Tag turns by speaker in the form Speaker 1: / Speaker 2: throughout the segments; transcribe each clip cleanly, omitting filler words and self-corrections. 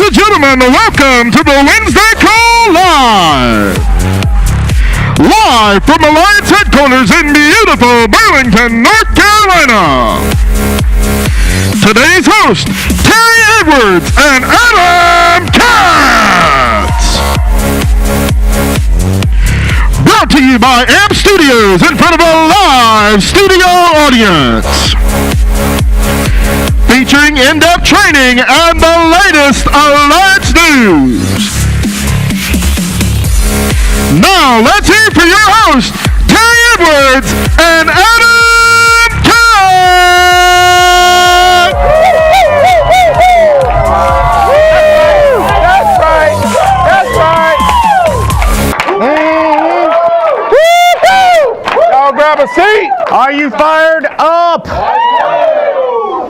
Speaker 1: and gentlemen, welcome to the Wednesday Call Live. Live from Alliance headquarters in beautiful Burlington, North Carolina. Today's host, Terry Edwards and Adam Katz. Brought to you by AMP Studios in front of a live studio audience. Featuring in-depth training and the latest Alliance news. Now, let's hear for your host, Terry Edwards and Adam Katz!
Speaker 2: That's right! That's right! Y'all grab a seat!
Speaker 3: Are you fired up?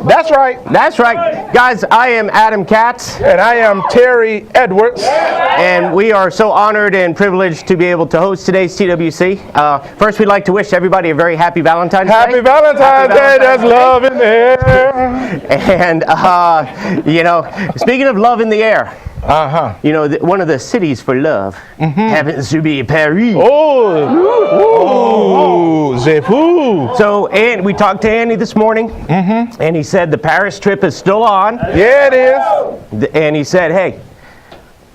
Speaker 2: That's right.
Speaker 3: That's right. Guys, I am Adam Katz.
Speaker 2: And I am Terry Edwards.
Speaker 3: And we are so honored and privileged to be able to host today's TWC. First, we'd like to wish everybody a very happy Valentine's Day.
Speaker 2: Happy Valentine's Day. There's love in the air.
Speaker 3: And, speaking of love in the air, one of the cities for love happens to be Paris.
Speaker 2: Oh, c'est fou.
Speaker 3: So, and we talked to Andy this morning, and he said the Paris trip is still on.
Speaker 2: Yeah, it is.
Speaker 3: And he said, hey,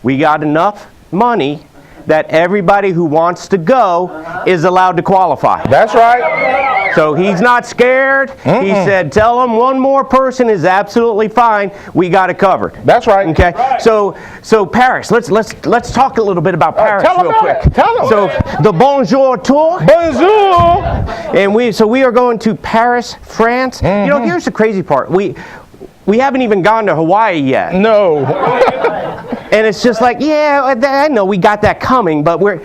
Speaker 3: we got enough money that everybody who wants to go is allowed to qualify.
Speaker 2: That's right.
Speaker 3: So he's not scared. He said, tell them one more person is absolutely fine. We got it covered.
Speaker 2: That's right.
Speaker 3: Okay. So Paris. Let's talk a little bit about Paris real quick.
Speaker 2: Tell them.
Speaker 3: So the Bonjour Tour.
Speaker 2: Bonjour.
Speaker 3: And we are going to Paris, France. You know, here's the crazy part. We haven't even gone to Hawaii yet.
Speaker 2: No.
Speaker 3: And it's just like, yeah, I know we got that coming, but we're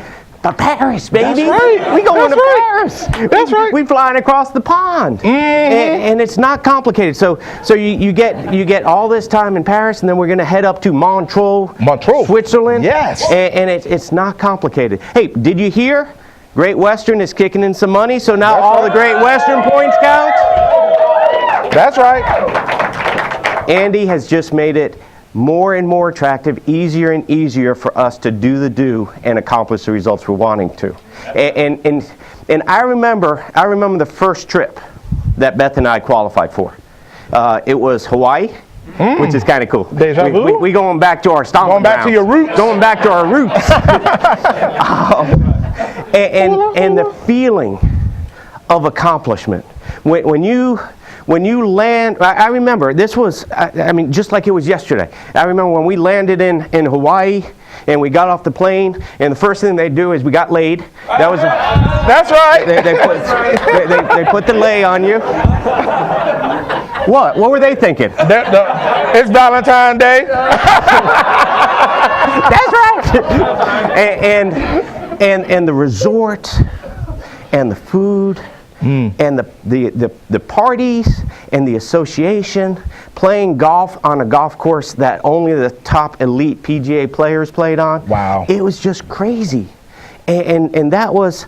Speaker 3: Paris, baby.
Speaker 2: That's right.
Speaker 3: We going to
Speaker 2: Paris.
Speaker 3: That's right. We flying across the pond, and it's not complicated. So you get all this time in Paris, and then we're going to head up to Montreux, Switzerland.
Speaker 2: Yes.
Speaker 3: And it's not complicated. Hey, did you hear? Great Western is kicking in some money, so now the Great Western points count.
Speaker 2: That's right.
Speaker 3: Andy has just made it more and more attractive, easier and easier for us to do and accomplish the results we're wanting to. And I remember the first trip that Beth and I qualified for. It was Hawaii, which is kind of cool.
Speaker 2: Deja vu.
Speaker 3: We going back to our stomping
Speaker 2: grounds. Going back to your roots.
Speaker 3: Going back to our roots. And the feeling of accomplishment. When you land, I remember, this was, just like it was yesterday. I remember when we landed in Hawaii and we got off the plane, and the first thing they do is we got laid. That was
Speaker 2: That's right.
Speaker 3: They put the lay on you. What were they thinking?
Speaker 2: It's Valentine's Day.
Speaker 3: That's right. And the resort and the food. And the parties and the association, playing golf on a golf course that only the top elite PGA players played on.
Speaker 2: Wow.
Speaker 3: It was just crazy. And that was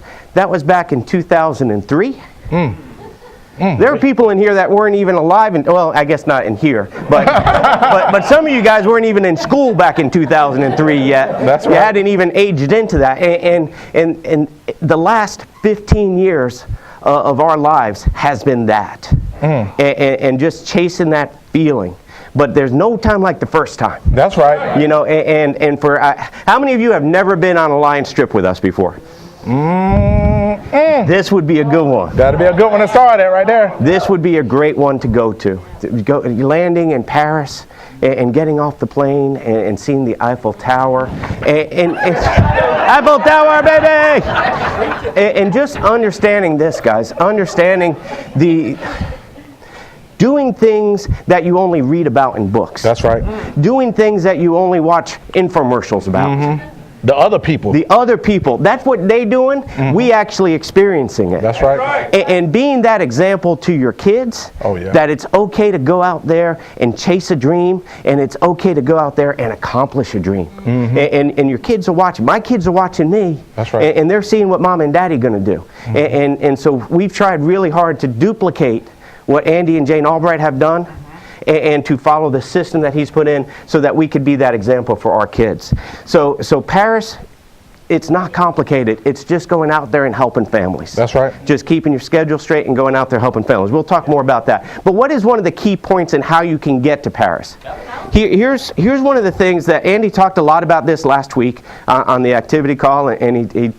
Speaker 3: back in 2003. There were people in here that weren't even alive, well, I guess not in here, but some of you guys weren't even in school back in 2003 yet.
Speaker 2: That's right.
Speaker 3: You hadn't even aged into that. And the last 15 years of our lives has been that, and just chasing that feeling. But there's no time like the first time.
Speaker 2: That's right.
Speaker 3: You know, and for how many of you have never been on a Lions trip with us before? This would be a good one.
Speaker 2: That'd be a good one to start at right there.
Speaker 3: This would be a great one to go to. Landing in Paris and getting off the plane and seeing the Eiffel Tower and Eiffel Tower, baby! And just understanding this, guys, understanding doing things that you only read about in books.
Speaker 2: That's right.
Speaker 3: Doing things that you only watch infomercials about.
Speaker 2: The other people.
Speaker 3: The other people. That's what they doing. We actually experiencing it.
Speaker 2: That's right.
Speaker 3: And being that example to your kids, that it's okay to go out there and chase a dream, and it's okay to go out there and accomplish a dream. And your kids are watching. My kids are watching me.
Speaker 2: That's right.
Speaker 3: And they're seeing what mom and daddy are going to do. And so we've tried really hard to duplicate what Andy and Jane Albright have done. and to follow the system that he's put in so that we could be that example for our kids. So Paris, it's not complicated. It's just going out there and helping families.
Speaker 2: That's right.
Speaker 3: Just keeping your schedule straight and going out there helping families. We'll talk more about that. But what is one of the key points in how you can get to Paris? Here's one of the things that Andy talked a lot about this last week on the activity call, and he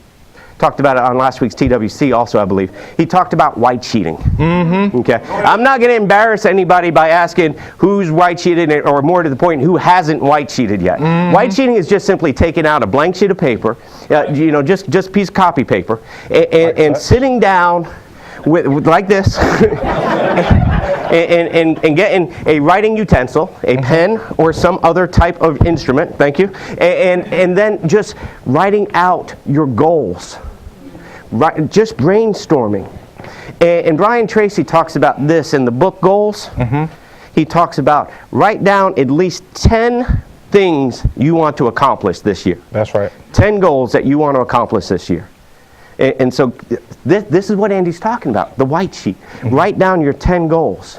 Speaker 3: talked about it on last week's TWC also, I believe. He talked about white sheeting. Okay. I'm not going to embarrass anybody by asking who's white sheeted, or more to the point, who hasn't white sheeted yet. White sheeting is just simply taking out a blank sheet of paper, just a piece of copy paper, and sitting down with like this, and getting a writing utensil, a pen or some other type of instrument, thank you, and then just writing out your goals. Just brainstorming. And Brian Tracy talks about this in the book Goals. He talks about write down at least 10 things you want to accomplish this year.
Speaker 2: That's right.
Speaker 3: 10 goals that you want to accomplish this year. And so this is what Andy's talking about, the white sheet. Write down your 10 goals.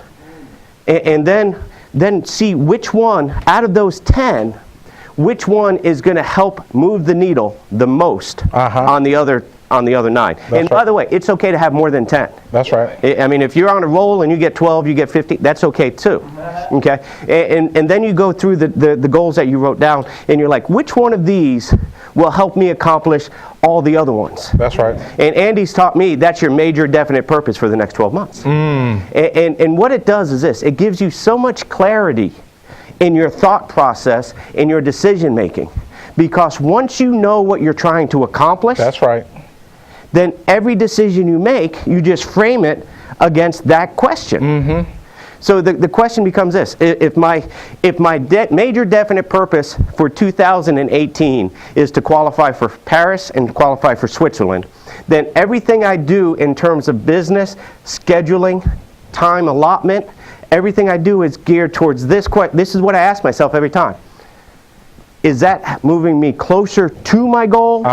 Speaker 3: And then see which one out of those 10, which one is going to help move the needle the most on the other 9. And by the way, it's okay to have more than 10.
Speaker 2: That's right.
Speaker 3: I mean, if you're on a roll and you get 12, you get 15, that's okay too. Okay? And then you go through the goals that you wrote down, and you're like, which one of these will help me accomplish all the other ones?
Speaker 2: That's right.
Speaker 3: And Andy's taught me that's your major definite purpose for the next 12 months. And what it does is this: it gives you so much clarity in your thought process, in your decision making. Because once you know what you're trying to accomplish,
Speaker 2: that's right,
Speaker 3: then every decision you make, you just frame it against that question. So the question becomes this: if my major definite purpose for 2018 is to qualify for Paris and qualify for Switzerland, then everything I do in terms of business, scheduling, time allotment, everything I do is geared towards this question. This is what I ask myself every time. Is that moving me closer to my goal,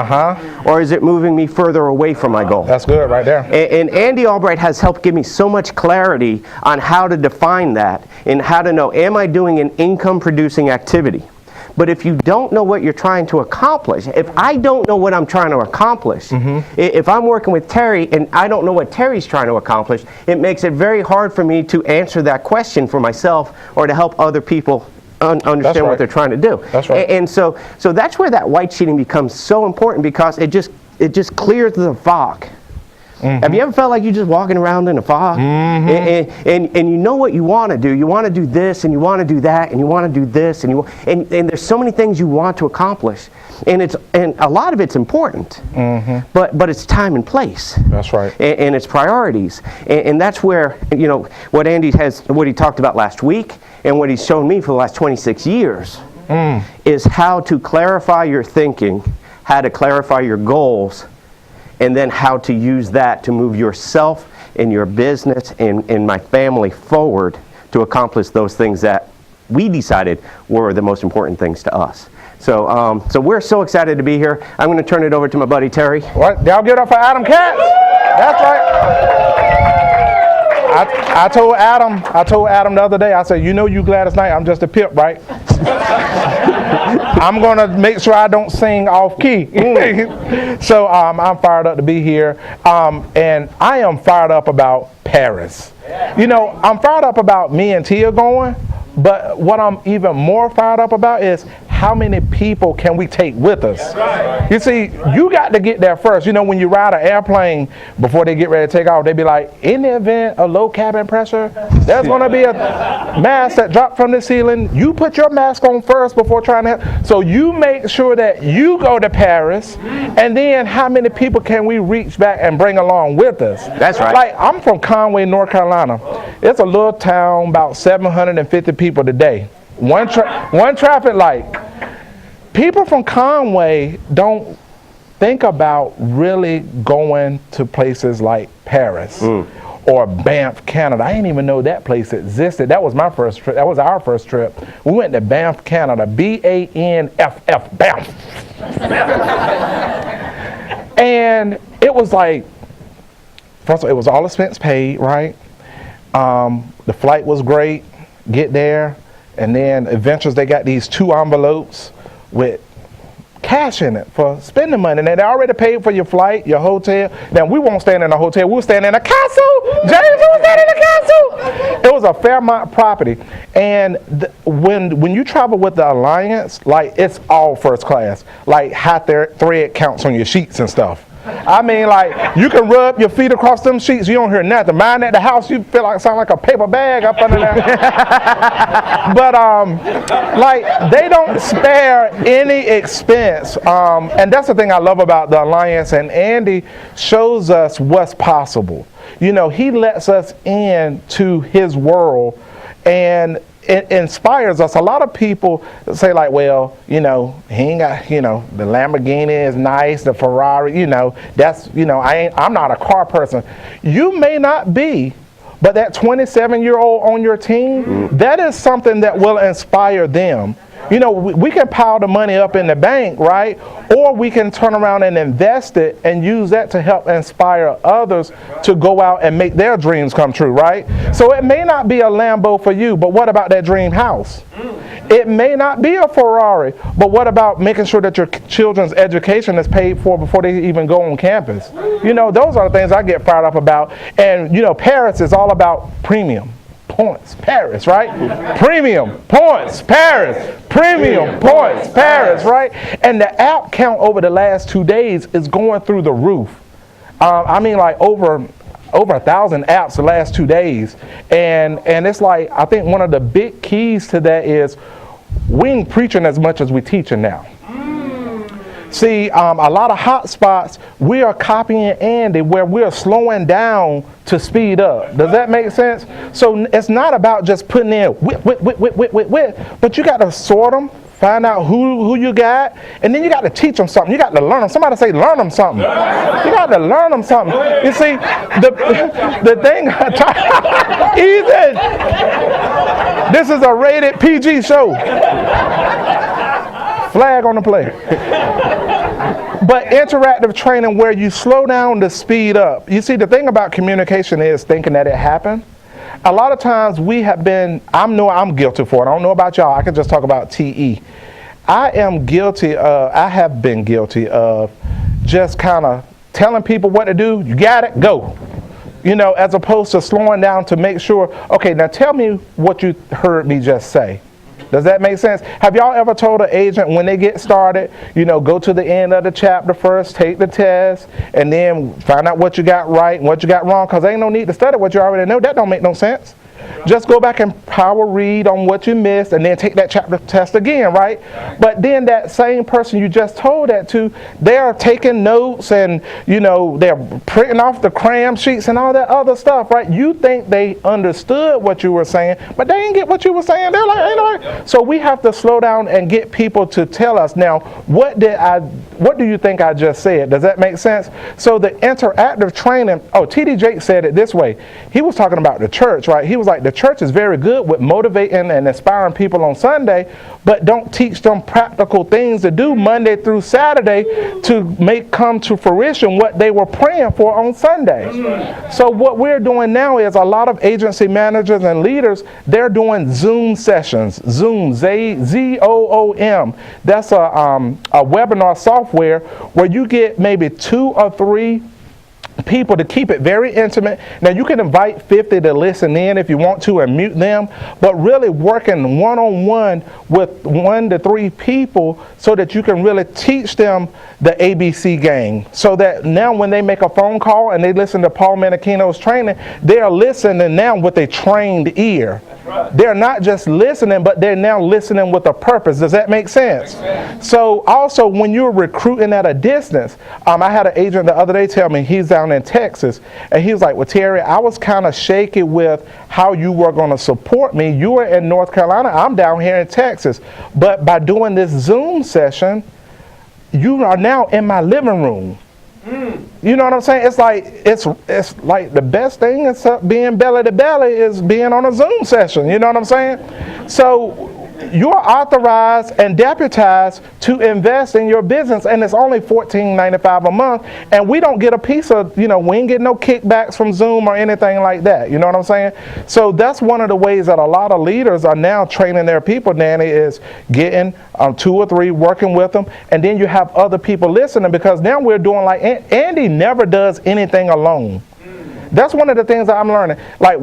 Speaker 3: or is it moving me further away from my goal?
Speaker 2: That's good right there.
Speaker 3: And Andy Albright has helped give me so much clarity on how to define that and how to know, am I doing an income-producing activity? But if you don't know what you're trying to accomplish, if I don't know what I'm trying to accomplish, if I'm working with Terry and I don't know what Terry's trying to accomplish, it makes it very hard for me to answer that question for myself or to help other people understand what they're trying to do.
Speaker 2: That's right.
Speaker 3: And so that's where that white sheeting becomes so important, because it just clears the fog. Have you ever felt like you're just walking around in a fog? And you know what you want to do. You want to do this, and you want to do that, and you want to do this, and there's so many things you want to accomplish, and a lot of it's important, but it's time and place.
Speaker 2: That's right.
Speaker 3: And it's priorities, and that's where what he talked about last week, and what he's shown me for the last 26 years is how to clarify your thinking, how to clarify your goals, and then how to use that to move yourself and your business and my family forward to accomplish those things that we decided were the most important things to us. So we're so excited to be here. I'm going to turn it over to my buddy Terry.
Speaker 2: What? Y'all give it up for Adam Katz? That's right. I told Adam the other day, I said, you Gladys Knight, I'm just a pimp, right? I'm going to make sure I don't sing off key. So I'm fired up to be here. And I am fired up about Paris. I'm fired up about me and Tia going, but what I'm even more fired up about is how many people can we take with us? Right. You see, you got to get there first. When you ride an airplane, before they get ready to take off, they be like, in the event of low cabin pressure, there's going to be a mask that dropped from the ceiling. You put your mask on first before trying to. So you make sure that you go to Paris, and then how many people can we reach back and bring along with us?
Speaker 3: That's right.
Speaker 2: Like, I'm from Conway, North Carolina. It's a little town, about 750 people today. One traffic light. People from Conway don't think about really going to places like Paris or Banff, Canada. I didn't even know that place existed. That was my first trip. That was our first trip. We went to Banff, Canada. B-A-N-F-F, Banff. And it was like, first of all, it was all expense paid, right? The flight was great. get there, and then eventually they got these 2 envelopes with cash in it for spending money. And they already paid for your flight, your hotel. Now, we won't stand in a hotel. We'll stand in a castle. James will stand in a castle. It was a Fairmont property. And when you travel with the Alliance, like, it's all first class. Like, high thread counts on your sheets and stuff. I mean, like, you can rub your feet across them sheets, you don't hear nothing. Mine at the house, you feel like sound like a paper bag up under there. But like, they don't spare any expense, and that's the thing I love about the Alliance. And Andy shows us what's possible. You know, he lets us into his world, and it inspires us. A lot of people say, like, well, you know, he ain't got, you know, the Lamborghini is nice, the Ferrari, you know, that's, you know, I'm not a car person. You may not be, but that 27-year-old on your team, that is something that will inspire them. You know, we can pile the money up in the bank, right? Or we can turn around and invest it and use that to help inspire others to go out and make their dreams come true, right? So it may not be a Lambo for you, but what about that dream house? It may not be a Ferrari, but what about making sure that your children's education is paid for before they even go on campus? You know, those are the things I get fired up about. And, you know, Paris is all about premium. Points, Paris, right? Premium, points, Paris. Premium, points, Paris, right? And the app count over the last 2 days is going through the roof. I mean, like over 1,000 apps the last 2 days. And it's like, I think one of the big keys to that is we ain't preaching as much as we teaching now. See, a lot of hot spots, we are copying Andy where we're slowing down to speed up. Does that make sense? So it's not about just putting in whip, but you got to sort them, find out who you got, and then you got to teach them something. You got to learn them. Somebody say, learn them something. You got to learn them something. You see, the thing, Ethan, this is a rated PG show. Flag on the play. But interactive training where you slow down to speed up. You see, the thing about communication is thinking that it happened. A lot of times we have been, I'm guilty for it. I don't know about y'all. I can just talk about TE. I have been guilty of just kind of telling people what to do. You got it, go. You know, as opposed to slowing down to make sure, okay, now tell me what you heard me just say. Does that make sense? Have y'all ever told an agent when they get started, you know, go to the end of the chapter first, take the test, and then find out what you got right and what you got wrong? Because there ain't no need to study what you already know. That don't make no sense. Just go back and power read on what you missed and then take that chapter test again, right? But then that same person you just told that to, they are taking notes and, you know, they're printing off the cram sheets and all that other stuff, right? You think they understood what you were saying, but they didn't get what you were saying. They're like, ain't right. So we have to slow down and get people to tell us, now, what do you think I just said? Does that make sense? So the interactive training, T.D. Jakes said it this way. He was talking about the church, right? He was like, the church is very good with motivating and inspiring people on Sunday, but don't teach them practical things to do Monday through Saturday to make come to fruition what they were praying for on Sunday. So what we're doing now is a lot of agency managers and leaders, they're doing Zoom sessions. Zoom, Z-O-O-M. That's a webinar software where you get maybe 2 or 3 people to keep it very intimate. Now you can invite 50 to listen in if you want to and mute them, but really working one-on-one with 1 to 3 people so that you can really teach them the ABC game. So that now when they make a phone call and they listen to Paul Menachino's training, they are listening now with a trained ear. They're not just listening, but they're now listening with a purpose. Does that make sense? So also when you're recruiting at a distance, I had an agent the other day tell me he's down in Texas, and he was like, well, Terry, I was kind of shaky with how you were going to support me. You were in North Carolina, I'm down here in Texas. But by doing this Zoom session, you are now in my living room. You know what I'm saying? It's like the best thing is being belly to belly is being on a Zoom session. You know what I'm saying? So you're authorized and deputized to invest in your business, and it's only $14.95 a month, and we don't get a piece of, we ain't get no kickbacks from Zoom or anything like that. You know what I'm saying? So that's one of the ways that a lot of leaders are now training their people, Danny, is getting 2 or 3, working with them, and then you have other people listening, because now we're doing like Andy never does anything alone. That's one of the things that I'm learning. Like,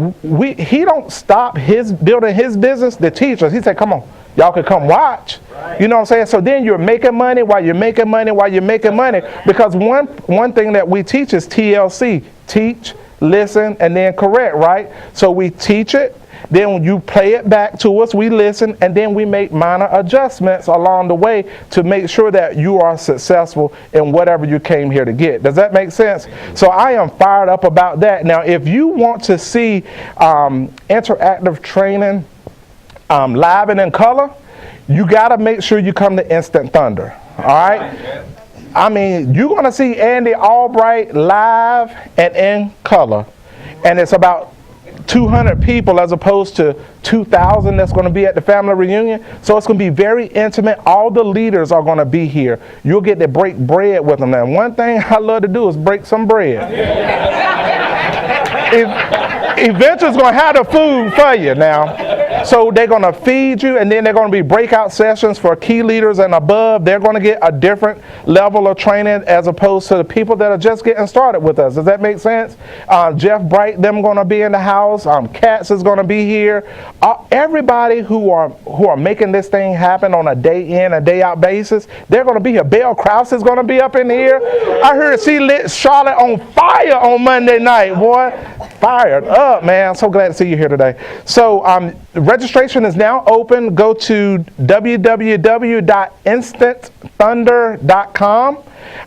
Speaker 2: he don't stop building his business to teach us. He said, come on, y'all can come watch. Right. You know what I'm saying? So then you're making money while you're making money while you're making money. Because one thing that we teach is TLC. Teach, listen, and then correct, right? So we teach it. Then when you play it back to us, we listen, and then we make minor adjustments along the way to make sure that you are successful in whatever you came here to get. Does that make sense? So I am fired up about that. Now, if you want to see interactive training live and in color, you got to make sure you come to Instant Thunder. All right? I mean, you're going to see Andy Albright live and in color, and it's about 200 people as opposed to 2,000 that's going to be at the family reunion. So it's going to be very intimate. All the leaders are going to be here. You'll get to break bread with them. And one thing I love to do is break some bread. Eventually's going to have the food for you now. So they're going to feed you, and then they're going to be breakout sessions for key leaders and above. They're going to get a different level of training as opposed to the people that are just getting started with us. Does that make sense? Jeff Bright, them going to be in the house. Katz is going to be here. Everybody who are making this thing happen on a day in, a day out basis, they're going to be here. Belle Krause is going to be up in here. I heard she lit Charlotte on fire on Monday night, boy. Fired up, man. I'm so glad to see you here today. So registration is now open. Go to www.instantthunder.com.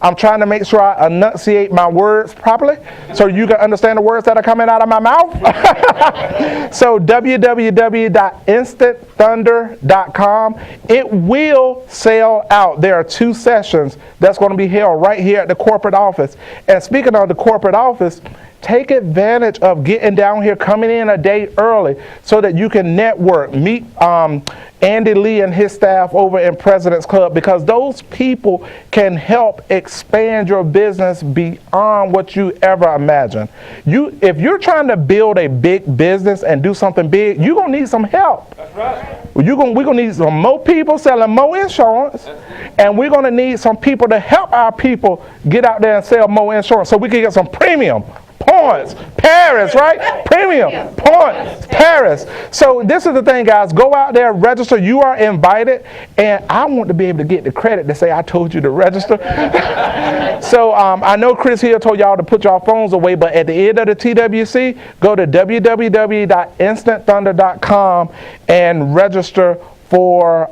Speaker 2: I'm trying to make sure I enunciate my words properly so you can understand the words that are coming out of my mouth. So www.instantthunder.com. It will sell out. There are 2 sessions that's going to be held right here at the corporate office. And speaking of the corporate office, take advantage of getting down here, coming in a day early so that you can network, meet Andy Lee and his staff over in President's Club, because those people can help expand your business beyond what you ever imagined. If you're trying to build a big business and do something big, you're going to need some help. That's right. We're going to need some more people selling more insurance, and we're going to need some people to help our people get out there and sell more insurance so we can get some premium. Points, Paris, right? Premium, points, Paris. So this is the thing, guys. Go out there, register. You are invited, and I want to be able to get the credit to say I told you to register. So I know Chris Hill told y'all to put y'all phones away, but at the end of the TWC, go to www.instantthunder.com and register for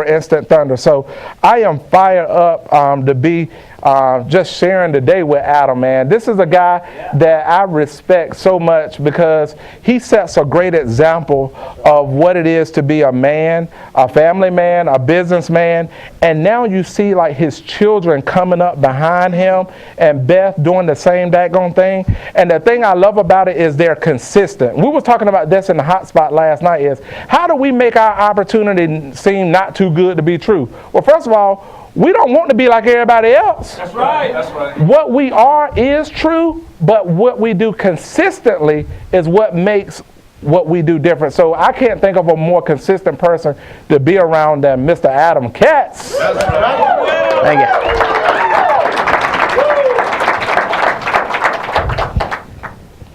Speaker 2: Instant Thunder. So I am fired up to be just sharing the day with Adam, man. This is a guy that I respect so much because he sets a great example of what it is to be a man, a family man, a businessman. And now you see like his children coming up behind him and Beth doing the same daggone thing. And the thing I love about it is they're consistent. We were talking about this in the hot spot last night is how do we make our opportunity seem not too good to be true? Well, first of all, we don't want to be like everybody else. That's right. That's right. What we are is true, but what we do consistently is what makes what we do different. So I can't think of a more consistent person to be around than Mr. Adam Katz. That's right.
Speaker 3: Thank you.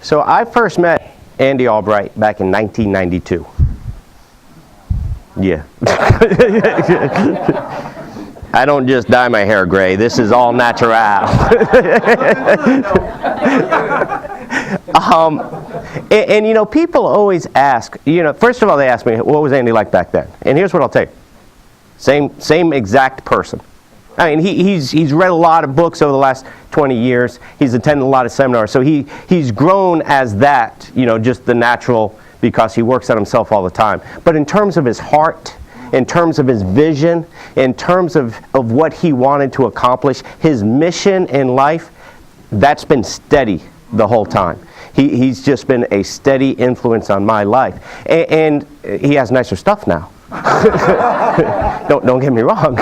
Speaker 3: So I first met Andy Albright back in 1992. Yeah. I don't just dye my hair gray. This is all natural. And you know, people always ask, you know, first of all, they ask me, what was Andy like back then? And here's what I'll tell you. Same exact person. I mean, he's read a lot of books over the last 20 years. He's attended a lot of seminars. So he's grown as that, you know, just the natural, because he works on himself all the time. But in terms of his heart, in terms of his vision, in terms of what he wanted to accomplish, his mission in life, that's been steady the whole time. He's just been a steady influence on my life. And he has nicer stuff now. Don't get me wrong.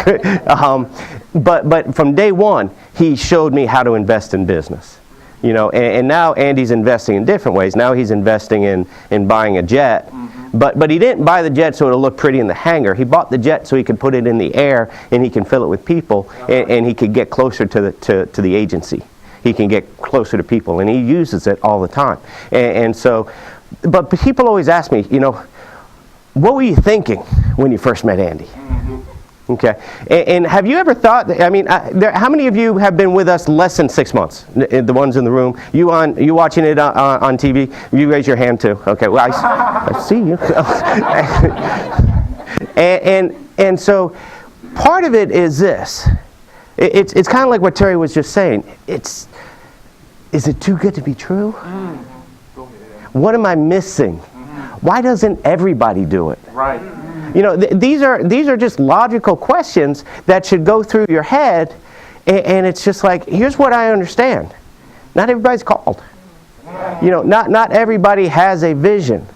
Speaker 3: But from day one, he showed me how to invest in business. You know, and now Andy's investing in different ways. Now he's investing in buying a jet. But he didn't buy the jet so it'll look pretty in the hangar. He bought the jet so he could put it in the air and he can fill it with people, and he could get closer to the agency. He can get closer to people, and he uses it all the time. And so, but people always ask me, you know, what were you thinking when you first met Andy? Okay, and have you ever thought, I mean, how many of you have been with us less than 6 months? The ones in the room. You watching it on TV? You raise your hand too. Okay, well, I see you. and so part of it is this. It's kind of like what Terry was just saying. Is it too good to be true? What am I missing? Why doesn't everybody do it?
Speaker 2: Right.
Speaker 3: You know, these are just logical questions that should go through your head, and it's just like, here's what I understand. Not everybody's called. You know, not everybody has a vision.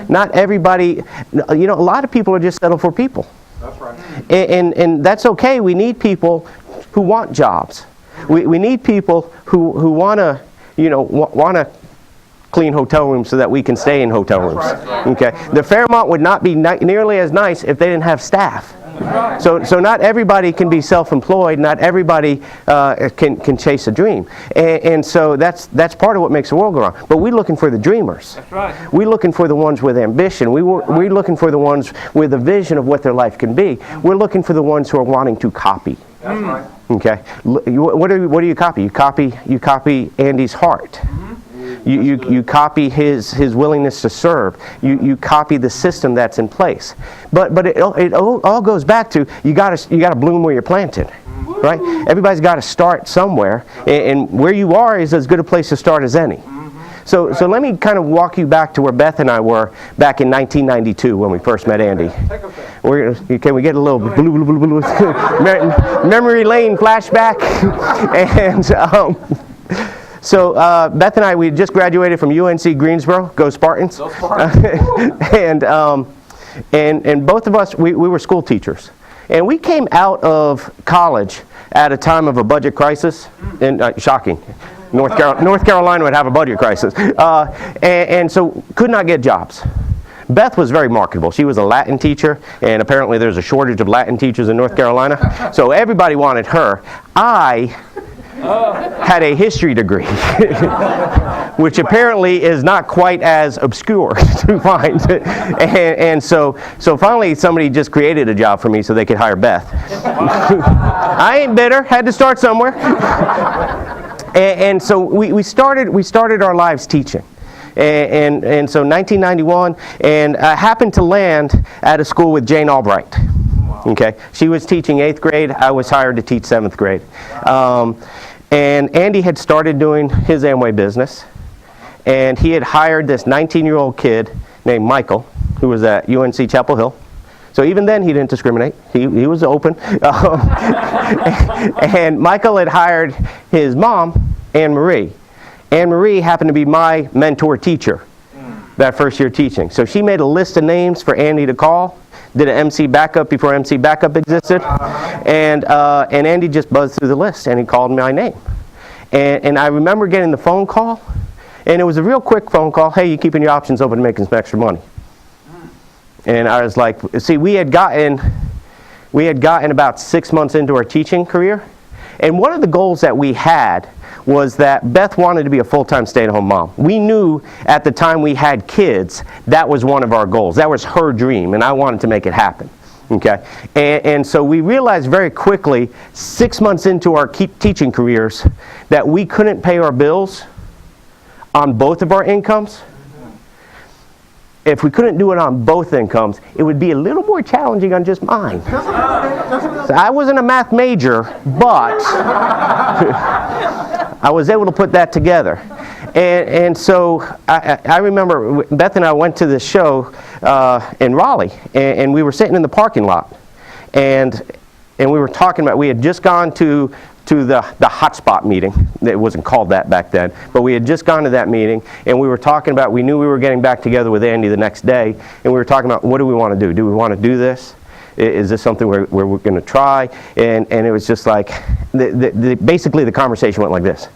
Speaker 3: Not everybody, you know, a lot of people are just settled for people.
Speaker 2: That's right.
Speaker 3: And that's okay. We need people who want jobs. We need people who want to, you know, want to clean hotel rooms so that we can stay in hotel rooms. Okay, the Fairmont would not be nearly as nice if they didn't have staff. So not everybody can be self-employed. Not everybody can chase a dream, and so that's part of what makes the world go round. But we're looking for the dreamers. That's right. We're looking for the ones with ambition. We're looking for the ones with a vision of what their life can be. We're looking for the ones who are wanting to copy.
Speaker 2: That's right.
Speaker 3: Okay, what do you copy? You copy Andy's heart. You copy his willingness to serve. You copy the system that's in place. But it all goes back to you got to bloom where you're planted, right? Everybody's got to start somewhere, and where you are is as good a place to start as any. So let me kind of walk you back to where Beth and I were back in 1992 when we first met Andy. Can we get a little memory lane flashback? And so Beth and I, we just graduated from UNC Greensboro. Go Spartans! Go Spartans! and both of us, we were school teachers, and we came out of college at a time of a budget crisis. And shocking, North Carolina would have a budget crisis, and so could not get jobs. Beth was very marketable. She was a Latin teacher, and apparently there's a shortage of Latin teachers in North Carolina, so everybody wanted her. I had a history degree, which apparently is not quite as obscure to find. And so finally somebody just created a job for me so they could hire Beth. I ain't bitter, had to start somewhere. And so we started our lives teaching. And so 1991, and I happened to land at a school with Jane Albright. Okay, she was teaching 8th grade. I was hired to teach 7th grade. And Andy had started doing his Amway business, and he had hired this 19-year-old kid named Michael, who was at UNC Chapel Hill. So even then, he didn't discriminate. He was open. And Michael had hired his mom, Anne Marie. Anne Marie happened to be my mentor teacher that first year teaching. So she made a list of names for Andy to call. Did an MC backup before MC backup existed, and Andy just buzzed through the list, and he called my name, and I remember getting the phone call, and it was a real quick phone call. Hey, you keeping your options open to making some extra money? And I was like, see, we had gotten about 6 months into our teaching career, and one of the goals that we had was that Beth wanted to be a full-time stay-at-home mom. We knew at the time we had kids, that was one of our goals. That was her dream, and I wanted to make it happen. Okay, and so we realized very quickly, 6 months into our teaching careers, that we couldn't pay our bills on both of our incomes. If we couldn't do it on both incomes, it would be a little more challenging on just mine. So I wasn't a math major, but I was able to put that together. And so I remember Beth and I went to this show in Raleigh, and we were sitting in the parking lot, and we were talking about, we had just gone to to the hotspot meeting. It wasn't called that back then, but we had just gone to that meeting, and we were talking about, we knew we were getting back together with Andy the next day, and we were talking about, what do we want to do? Do we want to do this? Is this something we're going to try? And it was just like, basically the conversation went like this.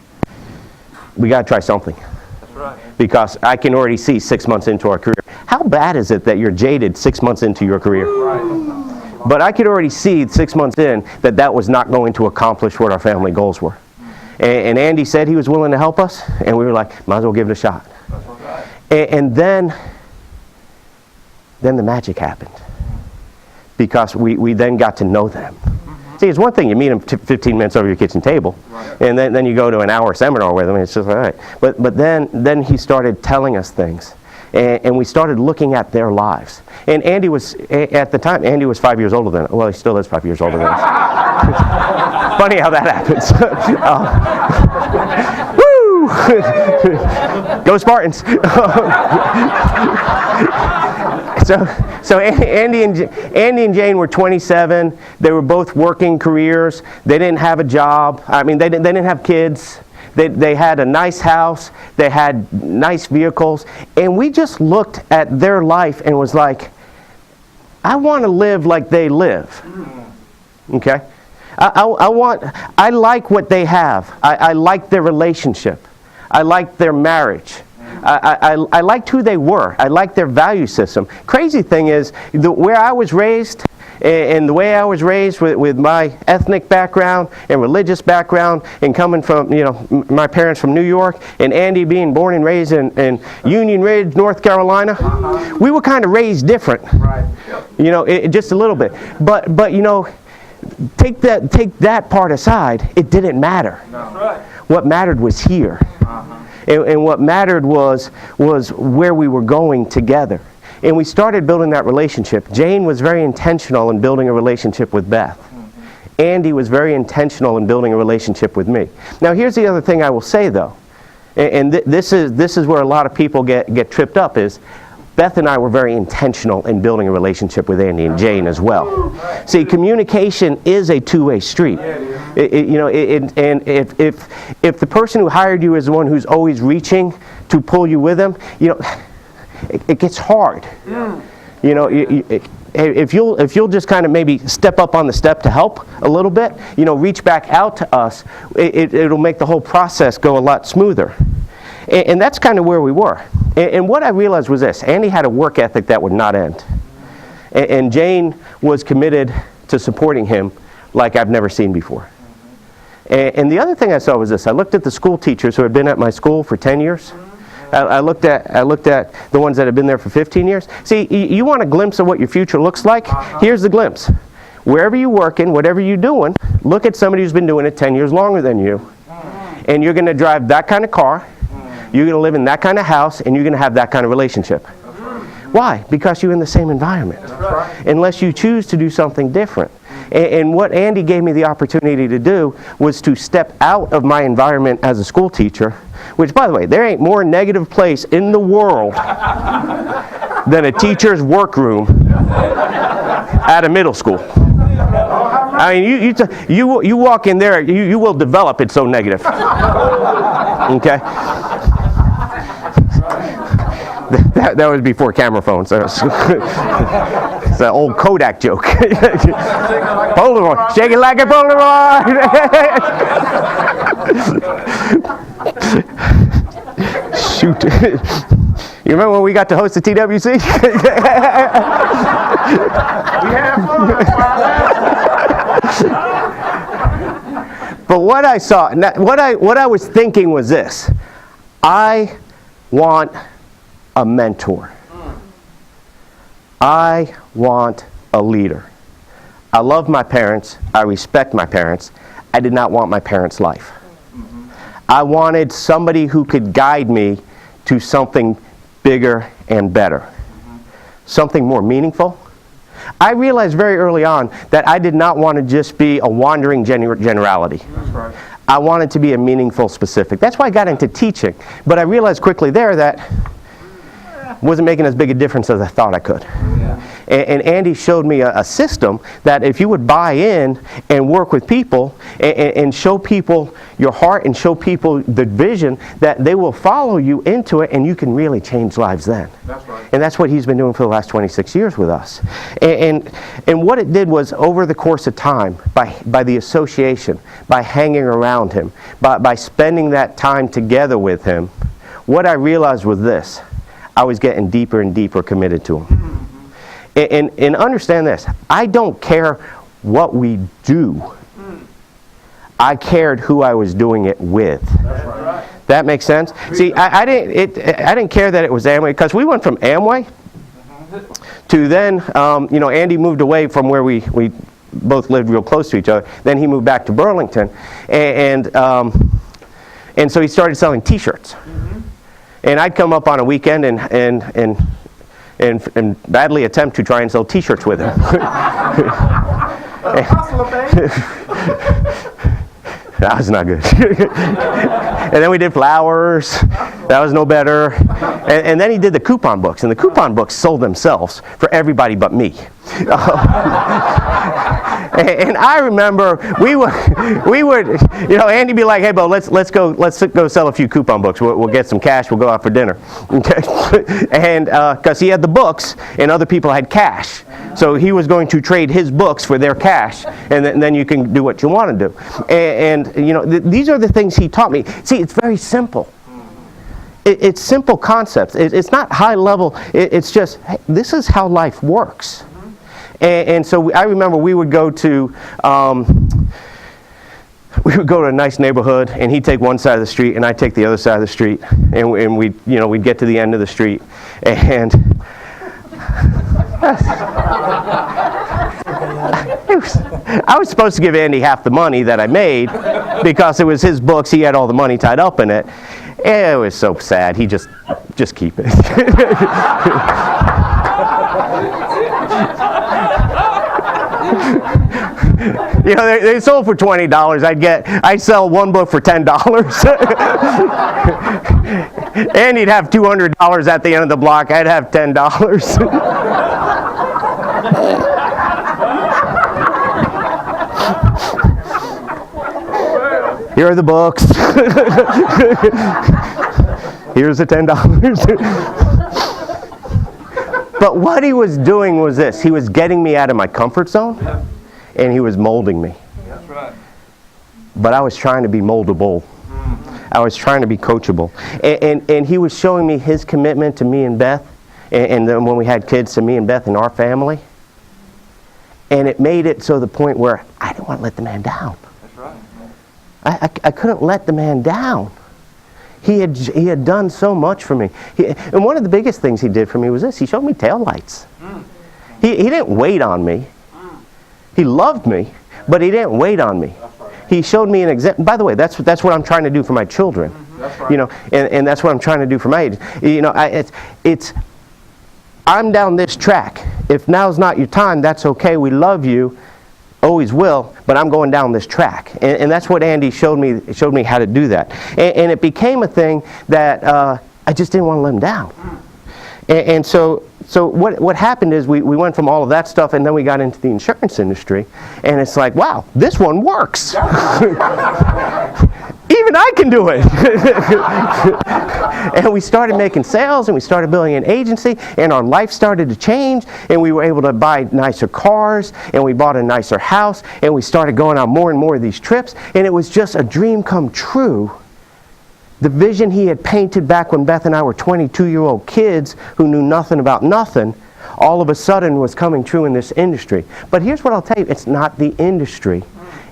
Speaker 3: We got to try something. That's right. Because I can already see 6 months into our career. How bad is it that you're jaded 6 months into your career? Right. But I could already see 6 months in that was not going to accomplish what our family goals were. And Andy said he was willing to help us, and we were like, might as well give it a shot. That's right. And then the magic happened. Because we then got to know them. Mm-hmm. See, it's one thing, you meet them 15 minutes over your kitchen table, right. And then you go to an hour seminar with them, and it's just all right. But then he started telling us things, and we started looking at their lives. And Andy was, at the time, Andy was 5 years older than us. Well, he still is 5 years older than us. Funny how that happens. Woo! Go Spartans! So Andy and Jane were 27. They were both working careers. They didn't have a job. I mean, they didn't have kids. They had a nice house. They had nice vehicles. And we just looked at their life and was like, I want to live like they live. Okay? I like what they have. I like their relationship. I like their marriage. I liked who they were. I liked their value system. Crazy thing is, where I was raised, and the way I was raised with my ethnic background and religious background, and coming from, my parents from New York, and Andy being born and raised in Union Ridge, North Carolina, we were kind of raised different. Right. Just a little bit. But take that part aside, it didn't matter. No. Right. What mattered was here. And what mattered was where we were going together. And we started building that relationship. Jane was very intentional in building a relationship with Beth. Mm-hmm. Andy was very intentional in building a relationship with me. Now here's the other thing I will say though, and this is where a lot of people get tripped up, is Beth and I were very intentional in building a relationship with Andy and Jane as well. See, communication is a two-way street. And if the person who hired you is the one who's always reaching to pull you with them, it gets hard. If you'll just kind of maybe step up on the step to help a little bit, reach back out to us, it'll make the whole process go a lot smoother. And that's kind of where we were. And what I realized was this: Andy had a work ethic that would not end. And Jane was committed to supporting him like I've never seen before. And the other thing I saw was this: I looked at the school teachers who had been at my school for 10 years. I looked at the ones that had been there for 15 years. See, you want a glimpse of what your future looks like? Here's the glimpse. Wherever you're working, whatever you're doing, look at somebody who's been doing it 10 years longer than you. And you're going to drive that kind of car. You're going to live in that kind of house, and you're going to have that kind of relationship. Why? Because you're in the same environment. Unless you choose to do something different. And what Andy gave me the opportunity to do was to step out of my environment as a school teacher, which, by the way, there ain't more negative place in the world than a teacher's workroom at a middle school. I mean, you walk in there, you will develop. It's so negative. Okay? That was before camera phones. It's an old Kodak joke. Polaroid, shake it like a Polaroid. Shoot. You remember when we got to host the TWC? We had fun. But what I saw, what I was thinking was this: I want a mentor. I want a leader. I love my parents. I respect my parents. I did not want my parents' life. I wanted somebody who could guide me to something bigger and better. Something more meaningful. I realized very early on that I did not want to just be a wandering generality. That's right. I wanted to be a meaningful specific. That's why I got into teaching. But I realized quickly there that wasn't making as big a difference as I thought I could. Yeah. And Andy showed me a system that if you would buy in and work with people and show people your heart and show people the vision, that they will follow you into it, and you can really change lives then.
Speaker 2: That's right.
Speaker 3: And that's what he's been doing for the last 26 years with us. And what it did was, over the course of time, by the association, by hanging around him, by spending that time together with him, what I realized was this: I was getting deeper and deeper committed to him. And understand this, I don't care what we do. I cared who I was doing it with. That's right. That makes sense? See, I didn't care that it was Amway, because we went from Amway to then, Andy moved away from where we both lived real close to each other. Then he moved back to Burlington, and so he started selling T-shirts. And I'd come up on a weekend and badly attempt to try and sell T-shirts with him. That was not good. And then we did flowers. That was no better. And then he did the coupon books, and the coupon books sold themselves for everybody but me. And I remember we would, Andy be like, "Hey, Bo, let's go sell a few coupon books. We'll get some cash. We'll go out for dinner." Okay, and because he had the books and other people had cash, so he was going to trade his books for their cash, and then you can do what you want to do. And these are the things he taught me. See, it's very simple. It's simple concepts. It's not high level. It's just, hey, this is how life works. And so I remember we would go to a nice neighborhood, and he'd take one side of the street, and I'd take the other side of the street, and we'd get to the end of the street, and I was supposed to give Andy half the money that I made because it was his books. He had all the money tied up in it. It was so sad. He just keep it. They sold for $20. I'd sell one book for $10. And he'd have $200 at the end of the block. I'd have $10. Here are the books. Here's the $10. But what he was doing was this: he was getting me out of my comfort zone, and he was molding me. That's right. But I was trying to be moldable. I was trying to be coachable. And he was showing me his commitment to me and Beth, and then when we had kids, to me and Beth and our family. And it made it so the point where I didn't want to let the man down. That's right. I couldn't let the man down. He had done so much for me. And one of the biggest things he did for me was this: he showed me taillights. He didn't wait on me. He loved me, but he didn't wait on me. He showed me an example. By the way, that's what I'm trying to do for my children. That's right. And that's what I'm trying to do for my age. It's I'm down this track. If now's not your time, that's okay. We love you. Always will, but I'm going down this track. And that's what Andy showed me how to do that. And it became a thing that I just didn't want to let him down. And so what happened is we went from all of that stuff, and then we got into the insurance industry, and it's like, wow, this one works. Even I can do it. And we started making sales, and we started building an agency, and our life started to change, and we were able to buy nicer cars, and we bought a nicer house, and we started going on more and more of these trips, and it was just a dream come true. The vision he had painted back when Beth and I were 22-year-old kids who knew nothing about nothing, all of a sudden was coming true in this industry. But here's what I'll tell you: it's not the industry,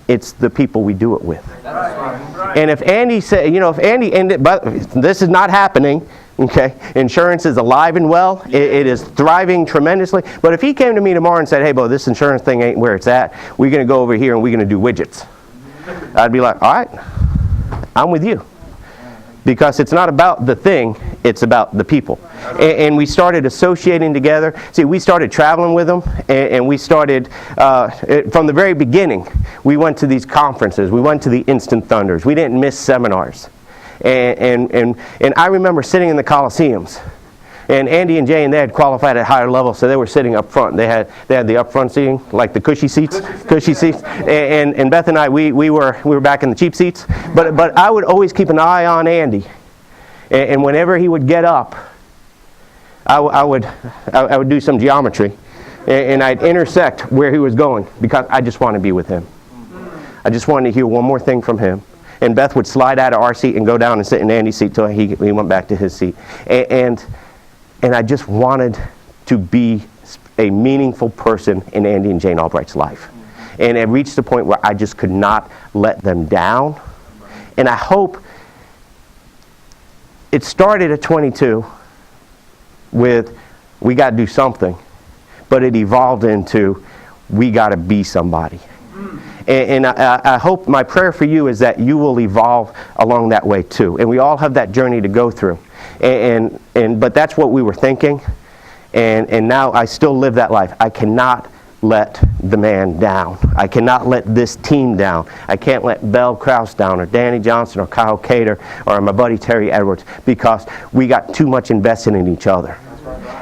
Speaker 3: it's the people we do it with. That's right. And if Andy said, but this is not happening, okay? Insurance is alive and well. It is thriving tremendously. But if he came to me tomorrow and said, "Hey, Bo, this insurance thing ain't where it's at. We're going to go over here and we're going to do widgets," I'd be like, "All right, I'm with you." Because it's not about the thing, it's about the people. And we started associating together. See, we started traveling with them, and we started, from the very beginning, we went to these conferences. We went to the Instant Thunders. We didn't miss seminars. And I remember sitting in the Coliseums And Andy and Jane, they had qualified at higher level, so they were sitting up front. They had the up front seating, like the cushy seats. And Beth and I, we were back in the cheap seats. But I would always keep an eye on Andy. And whenever he would get up, I would do some geometry, and I'd intersect where he was going, because I just wanted to be with him. I just wanted to hear one more thing from him. And Beth would slide out of our seat and go down and sit in Andy's seat till he went back to his seat. And I just wanted to be a meaningful person in Andy and Jane Albright's life. And it reached the point where I just could not let them down. And I hope it started at 22 with, we got to do something. But it evolved into, we got to be somebody. And I hope, my prayer for you is that you will evolve along that way too. And we all have that journey to go through. But that's what we were thinking. And now I still live that life. I cannot let the man down. I cannot let this team down. I can't let Bell Krause down, or Danny Johnson, or Kyle Cater, or my buddy Terry Edwards, because we got too much invested in each other.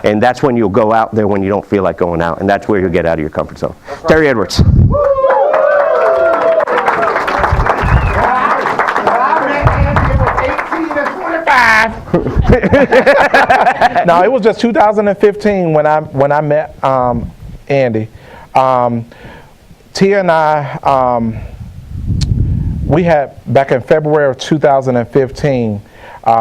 Speaker 3: And that's when you'll go out there when you don't feel like going out. And that's where you'll get out of your comfort zone. Terry Edwards.
Speaker 2: No, it was just 2015 when I met Andy. Tia and I, we had, back in February of 2015,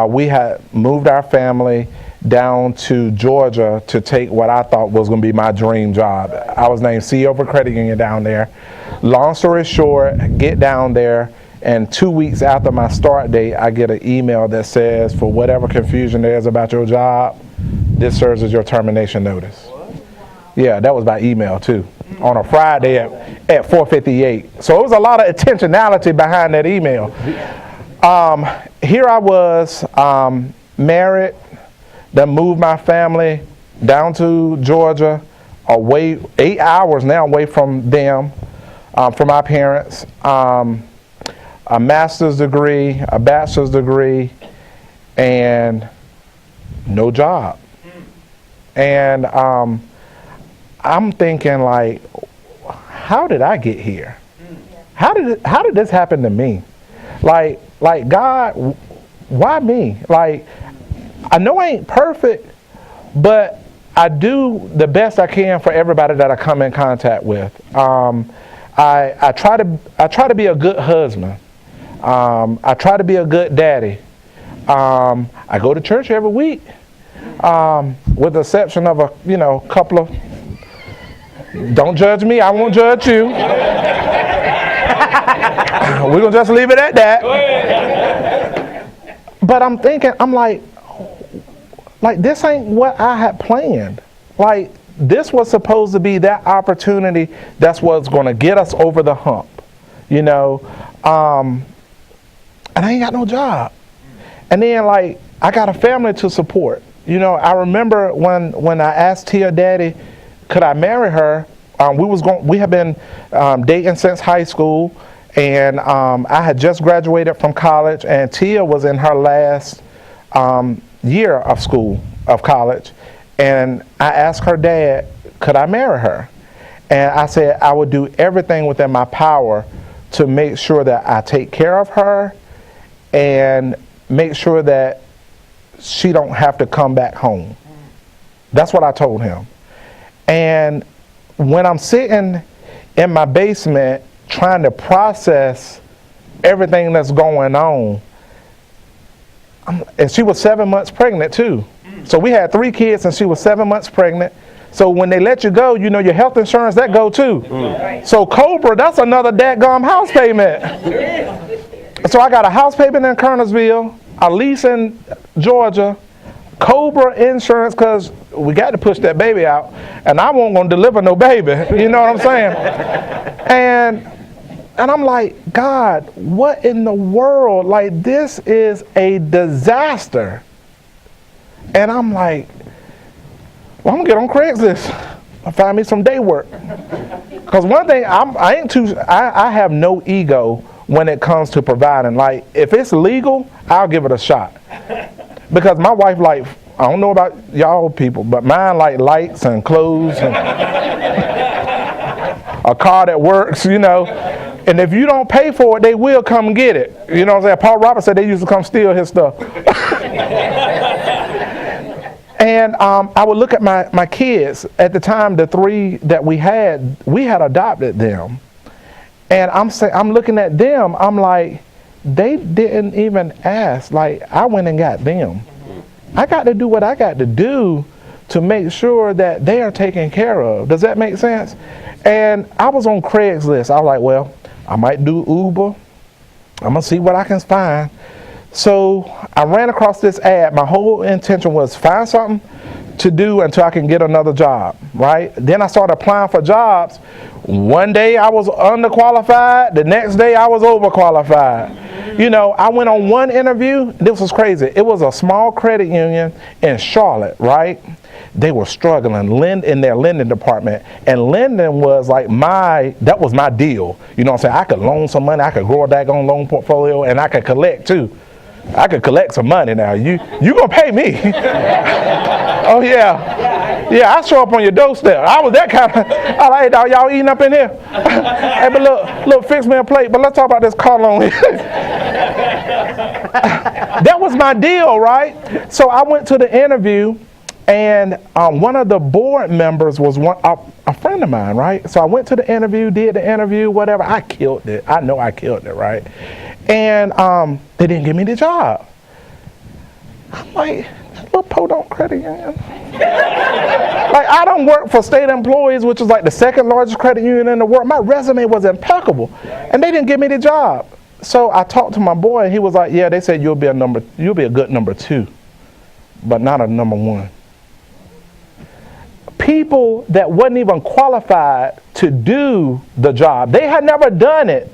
Speaker 2: we had moved our family down to Georgia to take what I thought was going to be my dream job. I was named CEO of a credit union down there. Long story short, get down there, and 2 weeks after my start date, I get an email that says, for whatever confusion there is about your job, this serves as your termination notice. Yeah, that was by email too, on a Friday at 4:58. So it was a lot of intentionality behind that email. Here I was, married, then moved my family down to Georgia, away 8 hours now away from them, from my parents. A master's degree, a bachelor's degree, and no job. And I'm thinking, like, how did I get here? How did this happen to me? Like God, why me? Like, I know I ain't perfect, but I do the best I can for everybody that I come in contact with. I try to be a good husband. I try to be a good daddy. I go to church every week, with the exception of a couple of. Don't judge me. I won't judge you. We're gonna just leave it at that. But I'm thinking, I'm like this ain't what I had planned. Like, this was supposed to be that opportunity. That's what's gonna get us over the hump, And I ain't got no job. And then, like, I got a family to support. I remember when I asked Tia Daddy, could I marry her? We have been dating since high school, and I had just graduated from college, and Tia was in her last year of college, and I asked her dad, could I marry her? And I said I would do everything within my power to make sure that I take care of her and make sure that she don't have to come back home. That's what I told him. And when I'm sitting in my basement trying to process everything that's going on, and she was 7 months pregnant too. So we had 3 kids and she was 7 months pregnant. So when they let you go, your health insurance, that go too. So Cobra, that's another dadgum house payment. So I got a house payment in Kernersville, a lease in Georgia, Cobra insurance, because we got to push that baby out, and I wasn't going to deliver no baby. You know what I'm saying? And I'm like, God, what in the world? Like, this is a disaster. And I'm like, well, I'm going to get on Craigslist. I'll find me some day work. Because one thing, I have no ego when it comes to providing. Like, if it's legal, I'll give it a shot. Because my wife, like, I don't know about y'all people, but mine like lights and clothes and a car that works, you know. And if you don't pay for it, they will come get it. You know what I'm saying? Paul Roberts said they used to come steal his stuff. And I would look at my kids. At the time, the 3 that we had adopted them. And I'm looking at them, I'm like, they didn't even ask. Like, I went and got them. I got to do what I got to do to make sure that they are taken care of. Does that make sense? And I was on Craigslist. I was like, well, I might do Uber. I'm going to see what I can find. So I ran across this ad. My whole intention was find something to do until I can get another job, right? Then I started applying for jobs. One day I was underqualified. The next day I was overqualified. You know, I went on one interview. This was crazy. It was a small credit union in Charlotte, right? They were struggling in their lending department. And lending was like that was my deal. You know what I'm saying? I could loan some money. I could grow a daggone loan portfolio, and I could collect too. I could collect some money now. You gonna pay me? Oh yeah, I show up on your doorstep. I was that kind of. I like, hey, dog, y'all eating up in here? Hey, but look, fix me a plate. But let's talk about this car loan. That was my deal, right? So I went to the interview, and one of the board members was a friend of mine, right? So I went to the interview, did the interview, whatever. I killed it. I know I killed it, right? And they didn't give me the job. I'm like, little podunk credit union. Like, I don't work for state employees, which is like the second largest credit union in the world. My resume was impeccable, and they didn't give me the job. So I talked to my boy, and he was like, yeah, they said you'll be a good number 2, but not a number 1. People that wasn't even qualified to do the job, they had never done it,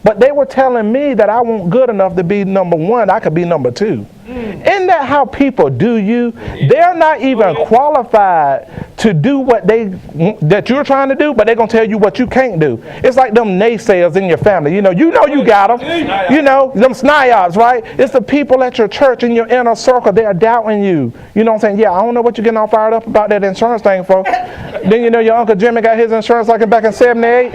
Speaker 2: but they were telling me that I wasn't good enough to be number 1, I could be number 2. Isn't that how people do you? They're not even qualified to do what that you're trying to do, but they're going to tell you what you can't do. It's like them naysayers in your family. You know you got them. You know, them sniots, right? It's the people at your church in your inner circle. They're doubting you. You know what I'm saying? Yeah, I don't know what you're getting all fired up about that insurance thing for. Then you know your Uncle Jimmy got his insurance like back in 78.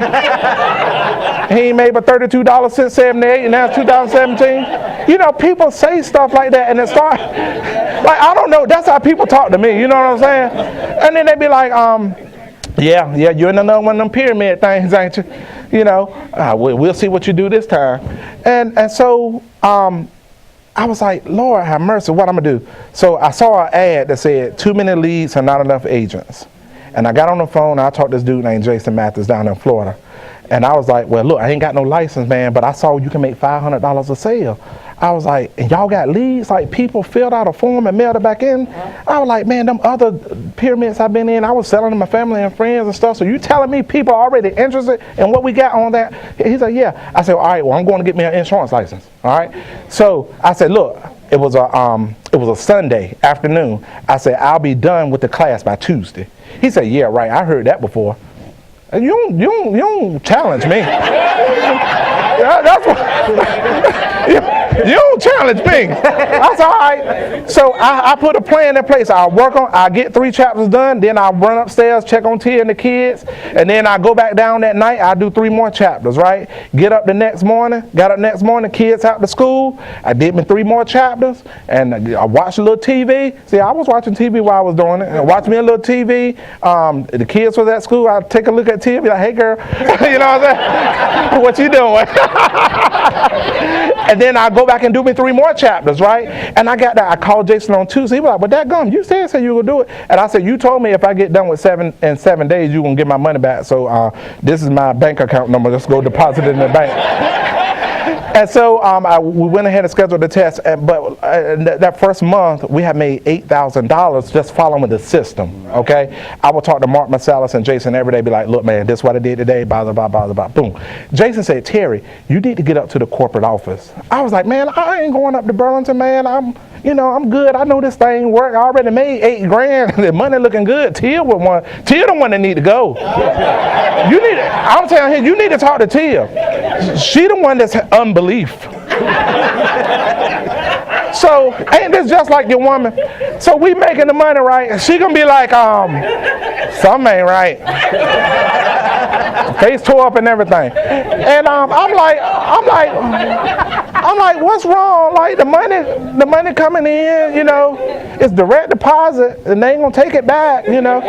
Speaker 2: He ain't made but $32 since 78, and now it's 2017. You know, people say stuff like that, and it starts, like, I don't know, that's how people talk to me, you know what I'm saying? And then they be like, yeah, you're in another one of them pyramid things, ain't you? You know, we'll see what you do this time. And so I was like, Lord have mercy, what I'm going to do? So I saw an ad that said, too many leads and not enough agents. And I got on the phone, and I talked to this dude named Jason Mathis down in Florida. And I was like, well, look, I ain't got no license, man, but I saw you can make $500 a sale. I was like, and y'all got leads? Like, people filled out a form and mailed it back in? I was like, man, them other pyramids I've been in, I was selling to my family and friends and stuff. So you telling me people are already interested in what we got on that? He's like, yeah. I said, all right, well, I'm going to get me an insurance license. All right. So I said, look, it was a Sunday afternoon. I said, I'll be done with the class by Tuesday. He said, yeah, right. I heard that before. You don't challenge me. That's what. You don't challenge me. That's all right. So I put a plan in place. I get 3 chapters done, then I'll run upstairs, check on Tia and the kids, and then I go back down that night. I do 3 more chapters, right? Got up next morning, kids out to school. I did me 3 more chapters, and I watched a little TV. See, I was watching TV while I was doing it. I watched me a little TV. The kids was at school. I'd take a look at TV, like, hey girl, you know what I'm saying? What you doing? And then I go back and do me 3 more chapters, right? And I called Jason on Tuesday. He was like, but that gum, you said you were going to do it. And I said, you told me if I get done with 7 days, you're going to get my money back. So this is my bank account number. Let's go deposit it in the bank. And so we went ahead and scheduled the test, but that first month, we had made $8,000 just following the system, okay? I would talk to Mark Marsalis and Jason every day, be like, look, man, this is what I did today, blah, blah, blah, blah, blah, boom. Jason said, Terry, you need to get up to the corporate office. I was like, man, I ain't going up to Burlington, man. I'm good. I know this thing work. I already made $8,000. The money looking good. Tia the one that need to go. I'm telling you, you need to talk to Tia. She the one that's unbelief. So ain't this just like your woman? So we making the money, right? And she gonna be like, something ain't right. Face tore up and everything. And I'm like, what's wrong? Like the money coming in, you know, it's direct deposit and they ain't gonna take it back, you know.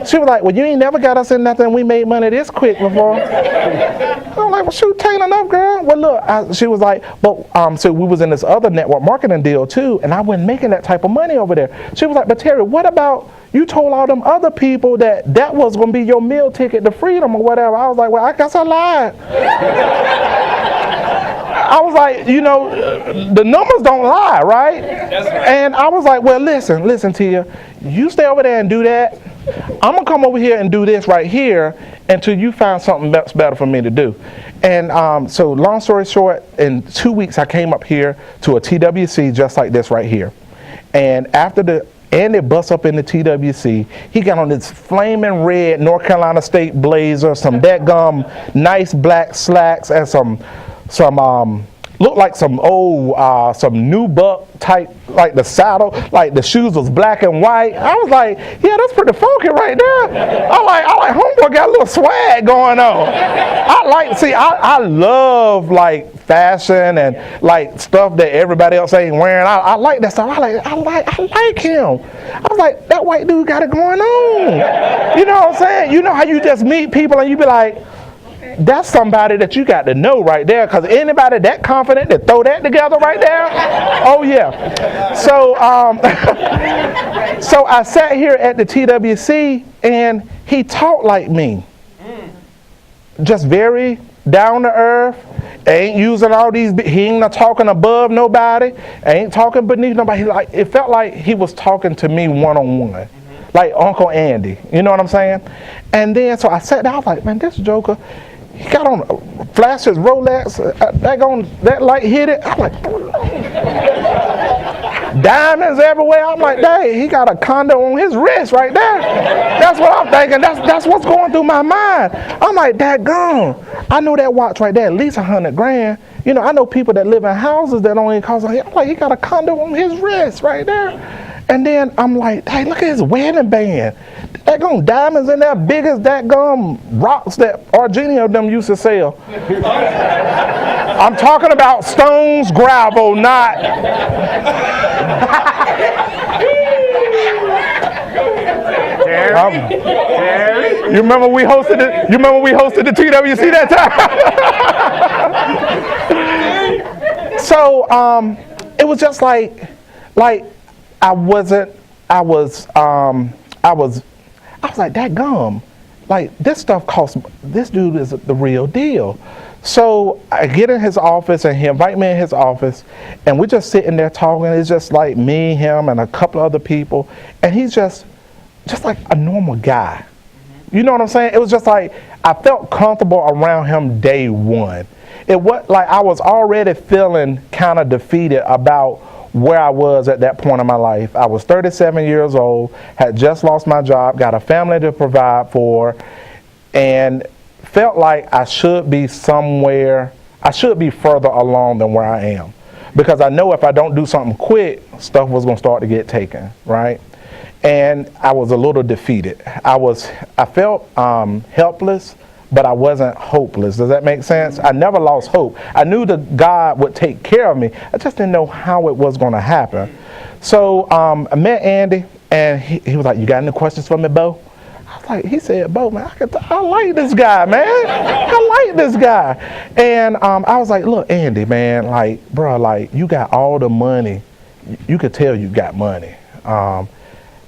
Speaker 2: She was like, well, you ain't never got us in nothing. We made money this quick before. I'm like, well, shoot, ain't enough, girl. Well, look, she was like, but so we was in this other network marketing deal too, and I wasn't making that type of money over there. She was like, but Terry, what about you told all them other people that was going to be your meal ticket to freedom or whatever? I was like, well, I guess I lied. I was like, you know, the numbers don't lie, right? That's right. And I was like, well, listen, Tia, you stay over there and do that. I'm going to come over here and do this right here until you find something that's better for me to do. And so long story short, in 2 weeks, I came up here to a TWC just like this right here. And after Andy bust up in the TWC, he got on this flaming red North Carolina State blazer, some dadgum nice black slacks, and some looked like some old, some new buck type, like the saddle, like the shoes was black and white. I was like, yeah, that's pretty funky right there. I like homeboy got a little swag going on. I love like fashion and like stuff that everybody else ain't wearing. I like that stuff. I like him. I was like, that white dude got it going on. You know what I'm saying? You know how you just meet people and you be like, that's somebody that you got to know right there, because anybody that confident to throw that together right there, oh yeah. So so I sat here at the TWC and he talked like me, just very down to earth. Ain't using all these. He ain't talking above nobody. Ain't talking beneath nobody. Like it felt like he was talking to me one-on-one, like Uncle Andy. You know what I'm saying? And then so I sat down. I was like, man, this joker. He got on flashed his Rolex. That light hit it. I'm like, diamonds everywhere. I'm like, dang, he got a condo on his wrist right there. That's what I'm thinking. That's what's going through my mind. I'm like, daggone. I know that watch right there, at least $100,000. You know, I know people that live in houses that only cost. I'm like, he got a condo on his wrist right there. And then I'm like, hey, look at his wedding band. That gum diamonds in there, big as that gum rocks that Argenio them used to sell. I'm talking about stones, gravel, not. Terry? You remember we hosted it? You remember we hosted the TWC that time? So it was just like I was like, that gum, like this stuff costs, this dude is the real deal. So I get in his office and he invite me in his office and we're just sitting there talking. It's just like me, him, and a couple other people. And he's just like a normal guy. You know what I'm saying? It was just like, I felt comfortable around him day one. It was like I was already feeling kind of defeated about where I was at that point in my life. I was 37 years old, had just lost my job, got a family to provide for, and felt like I should be somewhere, I should be further along than where I am. Because I know if I don't do something quick, stuff was gonna start to get taken, right? And I was a little defeated. I felt helpless, but I wasn't hopeless. Does that make sense? I never lost hope. I knew that God would take care of me. I just didn't know how it was going to happen. So I met Andy, and he was like, you got any questions for me, Bo? I was like, he said, Bo, man, I like this guy, man. I like this guy. And I was like, look, Andy, man, like, bro, like, you got all the money. You could tell you got money.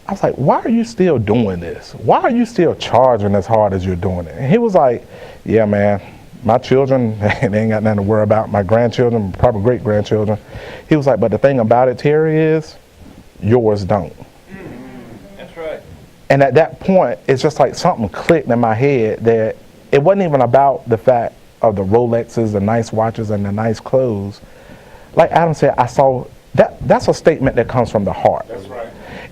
Speaker 2: I was like, why are you still doing this? Why are you still charging as hard as you're doing it? And he was like, yeah, man, my children, they ain't got nothing to worry about. My grandchildren, probably great-grandchildren. He was like, but the thing about it, Terry, is yours don't.
Speaker 4: That's right.
Speaker 2: And at that point, it's just like something clicked in my head that it wasn't even about the fact of the Rolexes, the nice watches, and the nice clothes. Like Adam said, I saw that's a statement that comes from the heart.
Speaker 4: That's right.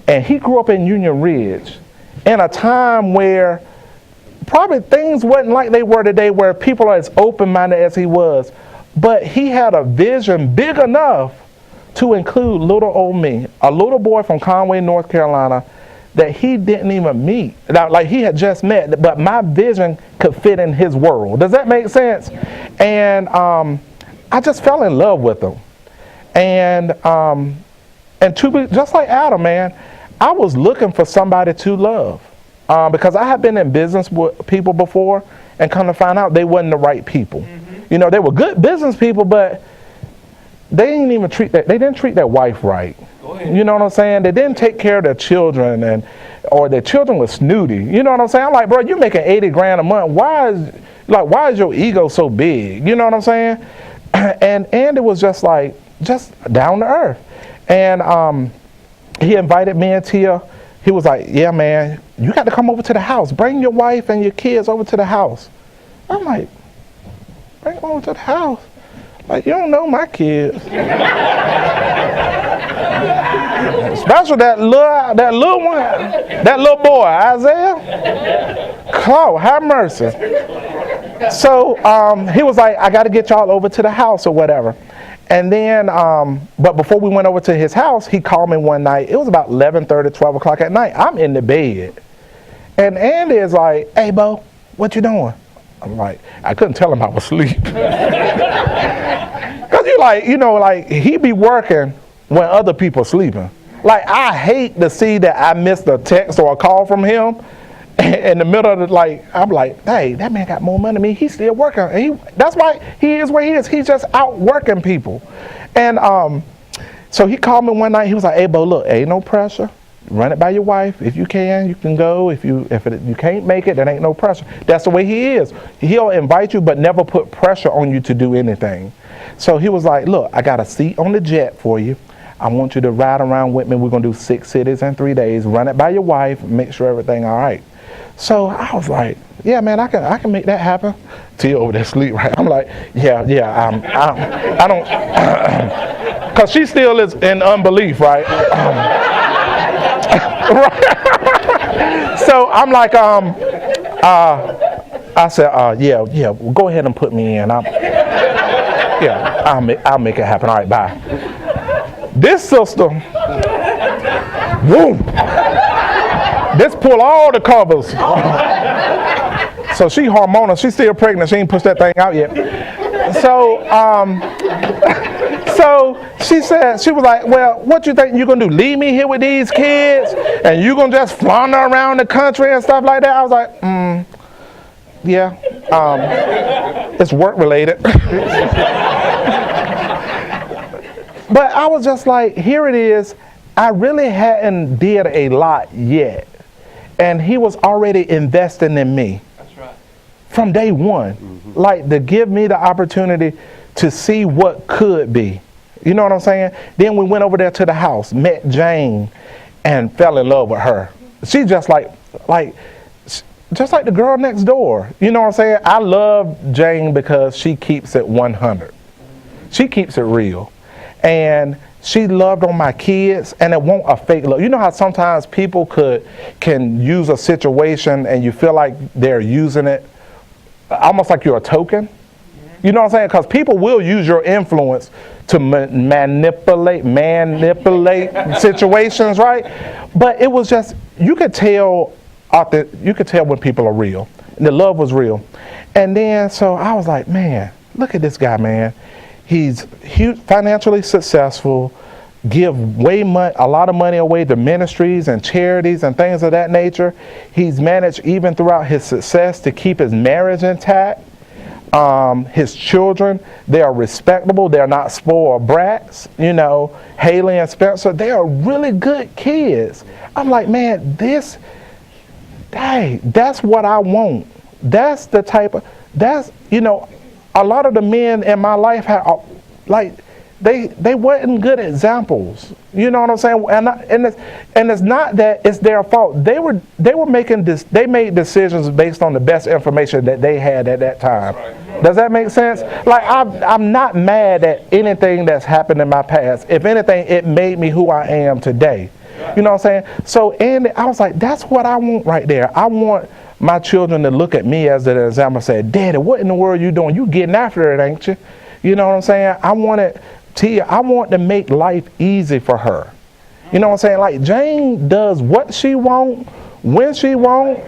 Speaker 2: And he grew up in Union Ridge in a time where probably things wasn't like they were today, where people are as open-minded as he was. But he had a vision big enough to include little old me, a little boy from Conway, North Carolina, that he didn't even meet. Like he had just met, but my vision could fit in his world. Does that make sense? And I just fell in love with him. And to be just like Adam, man, I was looking for somebody to love because I had been in business with people before and come to find out they wasn't the right people. You know, they were good business people, but they didn't treat their wife right. You know what I'm saying? They didn't take care of their children, or their children were snooty. You know what I'm saying? I'm like, bro, you making 80 grand a month. Why is your ego so big? You know what I'm saying? And it was just down to earth. And he invited me and Tia. He was like, yeah, man, you got to come over to the house. Bring your wife and your kids over to the house. I'm like, bring them over to the house? Like, you don't know my kids. Especially that little one, that little boy, Isaiah. Claude, have mercy. So he was like, I got to get y'all over to the house or whatever. And then, but before we went over to his house, he called me one night. It was about 11:30, 12 o'clock at night. I'm in the bed. And Andy is like, hey, Bo, what you doing? I'm like, I couldn't tell him I was asleep. Because he be working when other people sleeping. Like, I hate to see that I missed a text or a call from him in the middle of I'm like, hey, that man got more money than me. He's still working. That's why he is where he is. He's just out working people. And so he called me one night. He was like, hey, Bo, look, ain't no pressure. Run it by your wife. If you can, you can go. If you can't make it, there ain't no pressure. That's the way he is. He'll invite you, but never put pressure on you to do anything. So he was like, look, I got a seat on the jet for you. I want you to ride around with me. We're going to do 6 cities in 3 days. Run it by your wife. Make sure everything all right. So I was like, yeah, man, I can make that happen. Tia over there sleep, right? I'm like, yeah, I don't, because she still is in unbelief, right? Right. So I'm like, I said, yeah, well, go ahead and put me in. I'll make it happen. All right, bye. This sister, boom. This pull all the covers. So she hormonal. She's still pregnant. She ain't pushed that thing out yet. So she said, she was like, well, what you think you're going to do? Leave me here with these kids? And you going to just flounder around the country and stuff like that? I was like, yeah. It's work related. But I was just like, here it is. I really hadn't did a lot yet. And he was already investing in me. That's right. From day one. Mm-hmm. Like, to give me the opportunity to see what could be. You know what I'm saying? Then we went over there to the house, met Jane, and fell in love with her. She just like the girl next door. You know what I'm saying? I love Jane because she keeps it 100. She keeps it real. And she loved on my kids, and it won't a fake love. You know how sometimes people can use a situation and you feel like they're using it almost like you're a token? You know what I'm saying? Because people will use your influence to manipulate situations, right? But it was just, you could tell when people are real. And the love was real. And then, so I was like, man, look at this guy, man. He's financially successful, give a lot of money away to ministries and charities and things of that nature. He's managed, even throughout his success, to keep his marriage intact. His children, they are respectable. They're not spoiled brats. You know, Haley and Spencer, they are really good kids. I'm like, man, that's what I want. That's the type of, a lot of the men in my life have, they weren't good examples. You know what I'm saying? And it's not that it's their fault. They made decisions based on the best information that they had at that time. Right. Does that make sense? Like, I'm not mad at anything that's happened in my past. If anything, it made me who I am today. You know what I'm saying? So, and I was like, that's what I want right there. I want my children to look at me as an example and say, Daddy, what in the world are you doing? You getting after it, ain't you? You know what I'm saying? I want it Tia, I want to make life easy for her. You know what I'm saying? Like, Jane does what she want, when she want,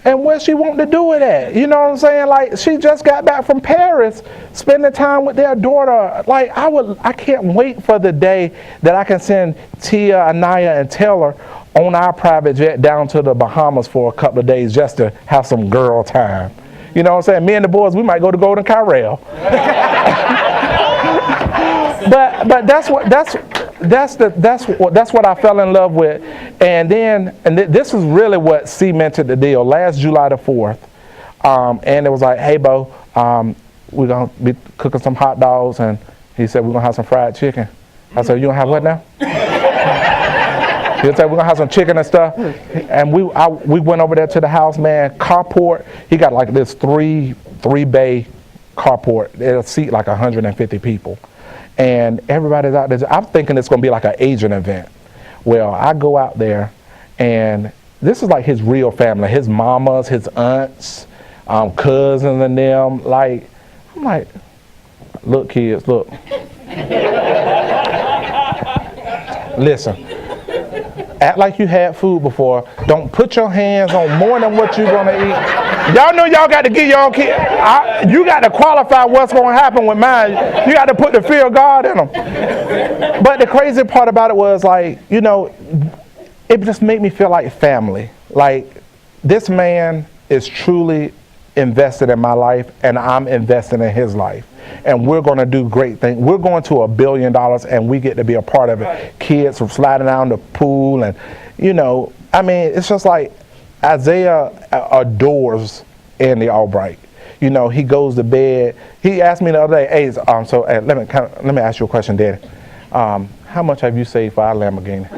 Speaker 2: and where she want to do it at. You know what I'm saying? Like, she just got back from Paris, spending time with their daughter. Like, I can't wait for the day that I can send Tia, Anaya, and Taylor on our private jet down to the Bahamas for a couple of days just to have some girl time. You know what I'm saying? Me and the boys, we might go to Golden Corral. but that's what I fell in love with. And this is really what cemented the deal. Last July the 4th, and it was like, hey, Bo, we're going to be cooking some hot dogs, and he said, we're going to have some fried chicken. I said, you going to have what now? He said, we're going to have some chicken and stuff. And we went over there to the house, man, carport. He got like this three-bay carport. It'll seat like 150 people. And everybody's out there. I'm thinking it's going to be like an Asian event. Well, I go out there, and this is like his real family, his mamas, his aunts, cousins and them. Like, I'm like, look, kids, look. Listen, act like you had food before. Don't put your hands on more than what you're going to eat. Y'all know y'all got to give your own kid. You got to qualify what's going to happen with mine. You got to put the fear of God in them. But the crazy part about it was, like, you know, it just made me feel like family. Like, this man is truly invested in my life, and I'm invested in his life. And we're going to do great things. We're going to $1 billion, and we get to be a part of it. Kids from sliding down the pool, and, you know, I mean, it's just like Isaiah adores Andy Albright. You know, he goes to bed. He asked me the other day, hey, let me ask you a question, Daddy. How much have you saved for our Lamborghini?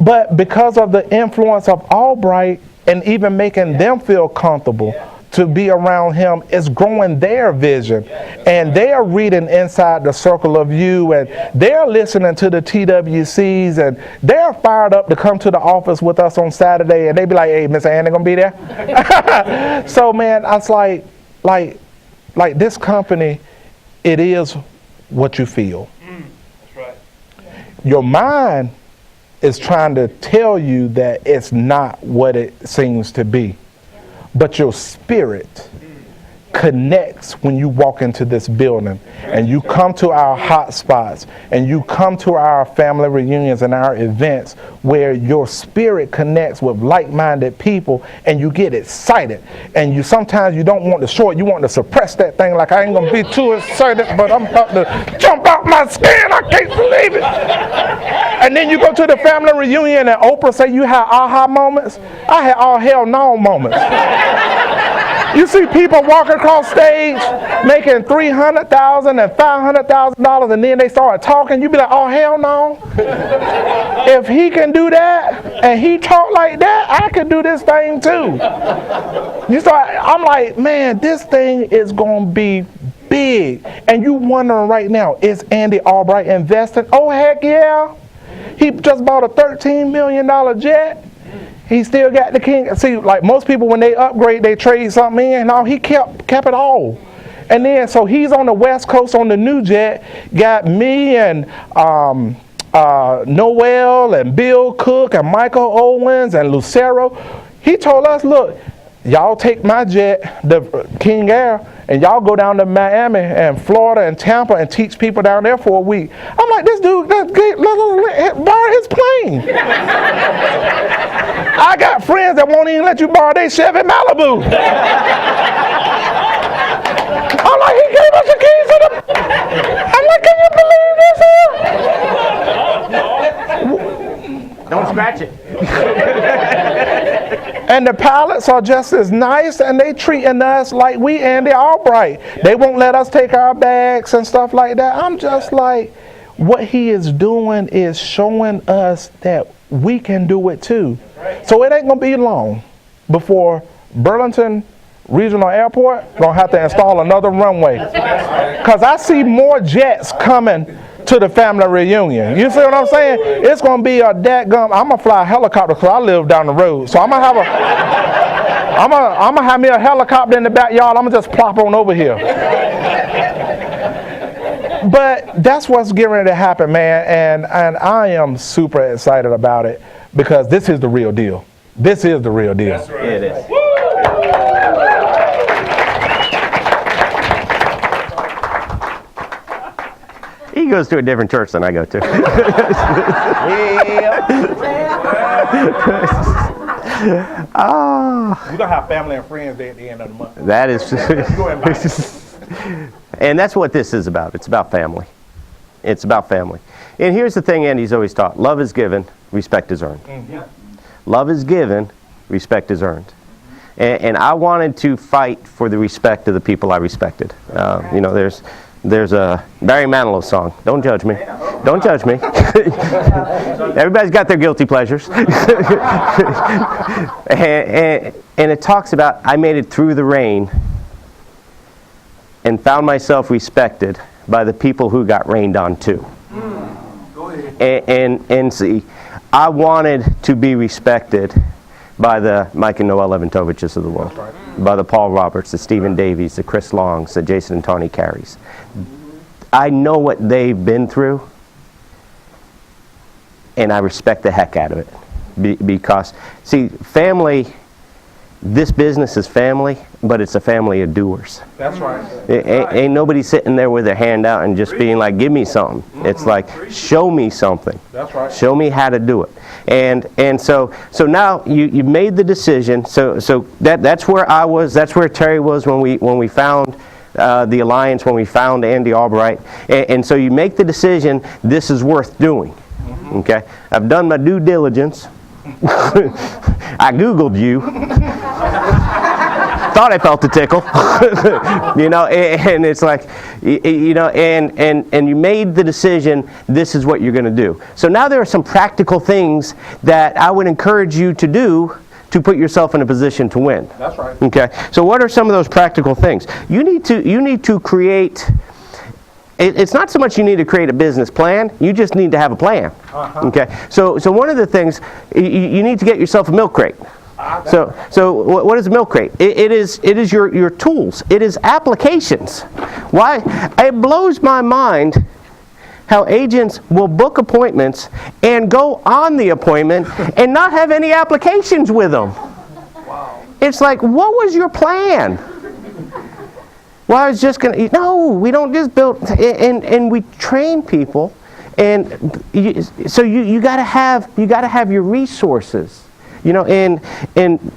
Speaker 2: But because of the influence of Albright and even making them feel comfortable to be around him, it's growing their vision. And they're reading Inside the Circle of You, and they're listening to the TWCs, and they're fired up to come to the office with us on Saturday, and they be like, hey, Miss Andy gonna be there? So, man, I was like this company, it is what you feel.
Speaker 4: That's right.
Speaker 2: Your mind is trying to tell you that it's not what it seems to be. But your spirit connects when you walk into this building and you come to our hot spots and you come to our family reunions and our events where your spirit connects with like-minded people and you get excited. And sometimes you don't want to show it, you want to suppress that thing, like, I ain't going to be too excited, but I'm about to jump out my skin, I can't believe it. And then you go to the family reunion and Oprah say you had aha moments. I had all hell no moments. You see people walk across stage making $300,000 and $500,000, and then they start talking. You be like, oh, hell no. If he can do that and he talk like that, I can do this thing too. I'm like, man, this thing is going to be big. And you wondering right now, is Andy Albright investing? Oh, heck yeah. He just bought a $13 million jet. He still got the king. See, like most people, when they upgrade, they trade something in. No, he kept it all. And then, so he's on the West Coast on the new jet. Got me and Noel and Bill Cook and Michael Owens and Lucero. He told us, look, y'all take my jet, the King Air, and y'all go down to Miami and Florida and Tampa and teach people down there for a week. I'm like, this dude, let's borrow his plane. I got friends that won't even let you borrow their Chevy Malibu. I'm like, he gave us the keys to the... I'm like, can you believe this here?
Speaker 3: Don't scratch it.
Speaker 2: And the pilots are just as nice, and they treating us like we Andy Albright. They won't let us take our bags and stuff like that. I'm just like, what he is doing is showing us that we can do it too. So it ain't gonna be long before Burlington Regional Airport gonna have to install another runway. Cause I see more jets coming to the family reunion. You see what I'm saying? It's gonna be a dadgum. I'm gonna fly a helicopter because I live down the road. So I'm gonna have I'm gonna have me a helicopter in the backyard. I'm gonna just plop on over here. But that's what's getting ready to happen, man, and I am super excited about it because this is the real deal. This is the real deal.
Speaker 3: That's right. It is. He goes to a different church than I go to.
Speaker 2: You're gonna have family and friends there at the end of the month.
Speaker 3: That is, and that's what this is about. It's about family. It's about family. And here's the thing Andy's always taught. Love is given, respect is earned. Mm-hmm. Love is given, respect is earned. And I wanted to fight for the respect of the people I respected. You know, there's a Barry Manilow song. Don't judge me. Don't judge me. Everybody's got their guilty pleasures. and it talks about, I made it through the rain and found myself respected by the people who got rained on too. Go ahead. And see, I wanted to be respected by the Mike and Noel Leventoviches of the world, by the Paul Roberts, the Stephen Davies, the Chris Longs, the Jason and Tony Carries. I know what they've been through, and I respect the heck out of it. Because, see, family, this business is family, but it's a family of doers.
Speaker 2: That's right.
Speaker 3: Ain't nobody sitting there with their hand out and just being like, give me something. Mm-hmm. It's like, show me something. That's right. Show me how to do it. And so now you made the decision. So that's where I was. That's where Terry was when we found the alliance, when we found Andy Albright. And so you make the decision. This is worth doing. Mm-hmm. Okay. I've done my due diligence. I Googled you. Thought I felt the tickle. You know, and it's like, you know, and you made the decision, this is what you're going to do. So now there are some practical things that I would encourage you to do to put yourself in a position to win. That's right. Okay. So what are some of those practical things? You need to create. It's not so much you need to create a business plan, you just need to have a plan. Uh-huh. Okay. So one of the things, you need to get yourself a milk crate. So what is a milk crate? It is your tools. It is applications. Why? It blows my mind how agents will book appointments and go on the appointment and not have any applications with them. Wow. It's like, what was your plan? Well, I was just going to, no, we don't just build, and we train people, and so you got to have your resources, you know, and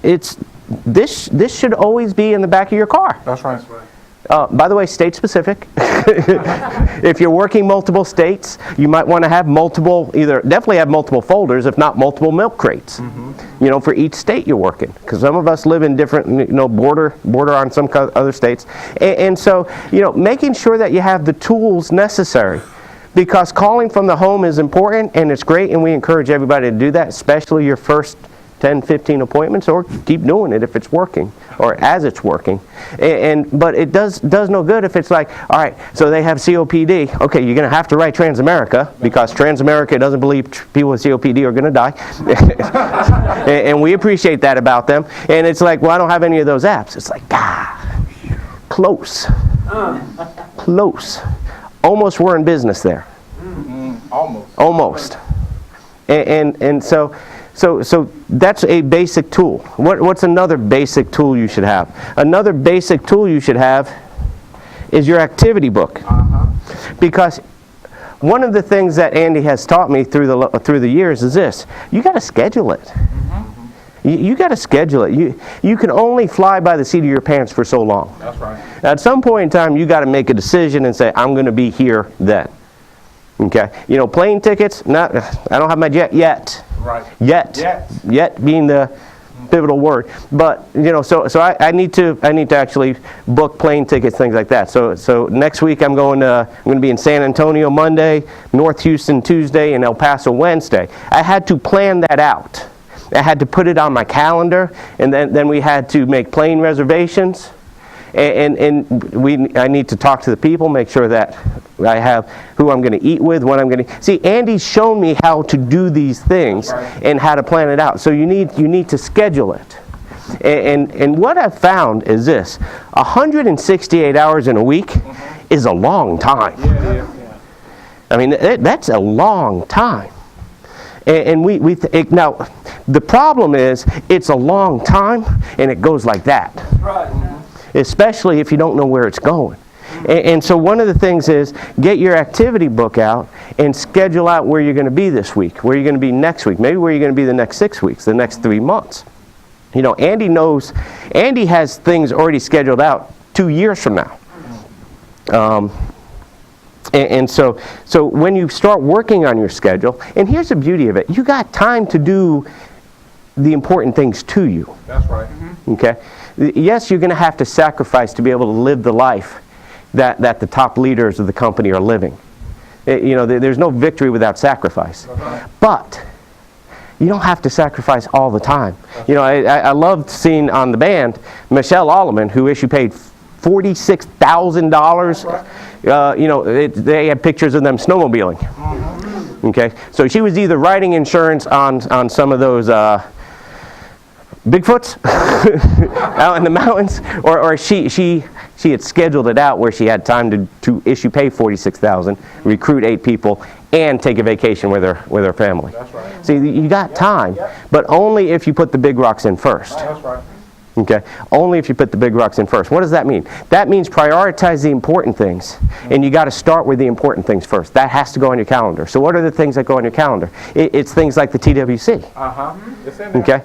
Speaker 3: it's this should always be in the back of your car. That's right. By the way, state specific. If you're working multiple states, you might want to have definitely have multiple folders, if not multiple milk crates. Mm-hmm. You know, for each state you're working, because some of us live in different, you know, border on some other states, and so, you know, making sure that you have the tools necessary, because calling from the home is important and it's great, and we encourage everybody to do that, especially your first 10, 15 appointments, or keep doing it if it's working, or as it's working. But it does no good if it's like, all right, so they have COPD. Okay, you're going to have to write Transamerica, because Transamerica doesn't believe people with COPD are going to die. And we appreciate that about them. And it's like, well, I don't have any of those apps. It's like, close. Close. Almost we're in business there. Almost. And so that's a basic tool. What's another basic tool you should have? Another basic tool you should have is your activity book. Uh-huh. Because one of the things that Andy has taught me through the years is this: you got to schedule it. Mm-hmm. You got to schedule it. You can only fly by the seat of your pants for so long. That's right. At some point in time, you got to make a decision and say, I'm going to be here then. Okay. You know, plane tickets. I don't have my jet yet. Right. Yet being the pivotal word. But you know, so I need to actually book plane tickets, things like that. So next week I'm going to be in San Antonio Monday, North Houston Tuesday, and El Paso Wednesday. I had to plan that out. I had to put it on my calendar, and then we had to make plane reservations. And I need to talk to the people, make sure that I have who I'm going to eat with, what I'm going to... See, Andy's shown me how to do these things and how to plan it out. So you need to schedule it. And what I've found is this: 168 hours in a week is a long time. I mean, that's a long time. And now, the problem is it's a long time and it goes like that. Especially if you don't know where it's going. And so one of the things is get your activity book out and schedule out where you're going to be this week, where you're going to be next week, maybe where you're going to be the next 6 weeks, the next 3 months. You know, Andy has things already scheduled out 2 years from now. And so when you start working on your schedule, and here's the beauty of it, you got time to do the important things to you.
Speaker 2: That's right.
Speaker 3: Okay? Yes, you're going to have to sacrifice to be able to live the life that the top leaders of the company are living. You know, there's no victory without sacrifice. But you don't have to sacrifice all the time. You know, I loved seeing on the band Michelle Alleman, who paid $46,000. You know, they had pictures of them snowmobiling. Okay, so she was either writing insurance on some of those Bigfoots out in the mountains, or she had scheduled it out where she had time to pay $46,000, recruit 8 people, and take a vacation with her family.
Speaker 2: That's right.
Speaker 3: See, you got time, but only if you put the big rocks in first.
Speaker 2: That's right.
Speaker 3: Okay? Only if you put the big rocks in first. What does that mean? That means prioritize the important things, and you got to start with the important things first. That has to go on your calendar. So what are the things that go on your calendar? It's things like the TWC.
Speaker 2: It's in there.
Speaker 3: Okay?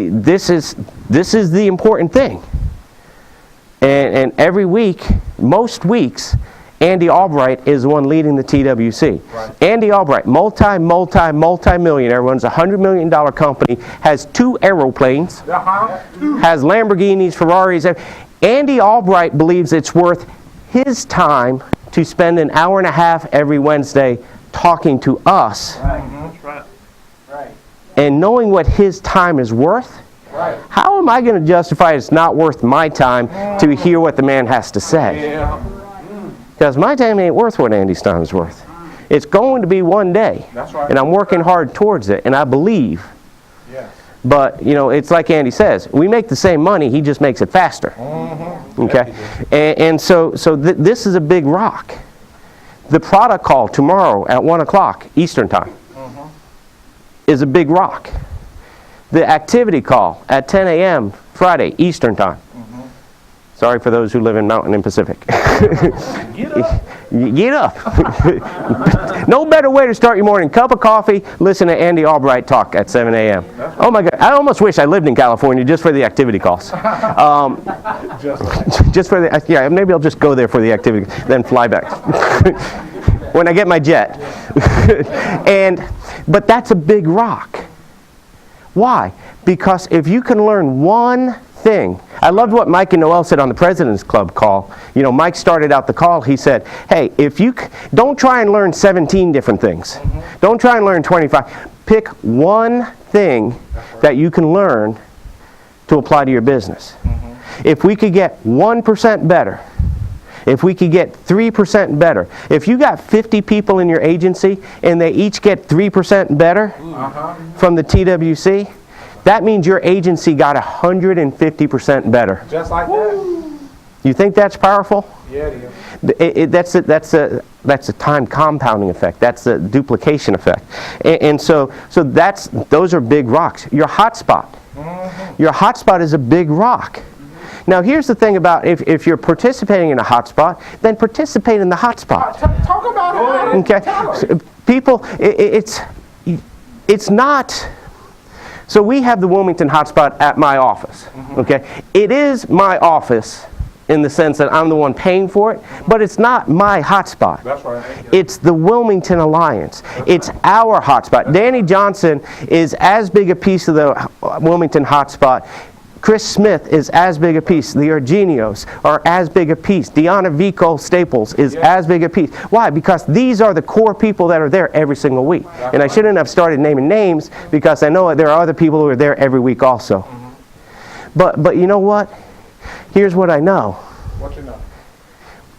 Speaker 3: This is the important thing. And every week, most weeks, Andy Albright is the one leading the TWC.
Speaker 2: Right.
Speaker 3: Andy Albright, multi-millionaire, runs a $100 million company, has 2 aeroplanes, has Lamborghinis, Ferraris. Andy Albright believes it's worth his time to spend an hour and a half every Wednesday talking to us.
Speaker 4: Right.
Speaker 3: And knowing what his time is worth, how am I going to justify it's not worth my time to hear what the man has to say? Because my time ain't worth what Andy's time is worth. It's going to be one day.
Speaker 2: That's right.
Speaker 3: And I'm working hard towards it, and I believe.
Speaker 2: Yes.
Speaker 3: But, you know, it's like Andy says, we make the same money, he just makes it faster. Okay? And so this is a big rock. The product call tomorrow at 1 o'clock Eastern Time is a big rock. The activity call at 10 a.m. Friday Eastern Time. Sorry for those who live in Mountain and Pacific. Get up. No better way to start your morning. Cup of coffee, listen to Andy Albright talk at 7 a.m. Oh my God, I almost wish I lived in California just for the activity calls. Just for the, yeah, maybe I'll just go there for the activity, then fly back. When I get my jet. But that's a big rock. Why? Because if you can learn one thing. I loved what Mike and Noel said on the President's Club call. You know, Mike started out the call, he said, hey, don't try and learn 17 different things. Don't try and learn 25. Pick one thing that you can learn to apply to your business. If we could get 1% better, if we could get 3% better, if you got 50 people in your agency and they each get 3% better from the TWC, that means your agency got 150% better.
Speaker 2: Just like that.
Speaker 3: You think that's powerful?
Speaker 2: Yeah, it is.
Speaker 3: That's a time compounding effect. That's a duplication effect. And so those are big rocks. Your hotspot. Your hotspot is a big rock. Now here's the thing about if you're participating in a hotspot, then participate in the hotspot.
Speaker 2: Talk about it.
Speaker 3: Okay. So people, it's not. So we have the Wilmington hotspot at my office. Okay. It is my office in the sense that I'm the one paying for it, but it's not my hotspot.
Speaker 2: That's right.
Speaker 3: It's the Wilmington Alliance. It's our hotspot. Danny Johnson is as big a piece of the Wilmington hotspot. Chris Smith is as big a piece. The Argenios are as big a piece. Deanna Vico Staples is as big a piece. Why? Because these are the core people that are there every single week. And I shouldn't have started naming names because I know there are other people who are there every week also. But you know what? Here's what I know.
Speaker 2: What you know?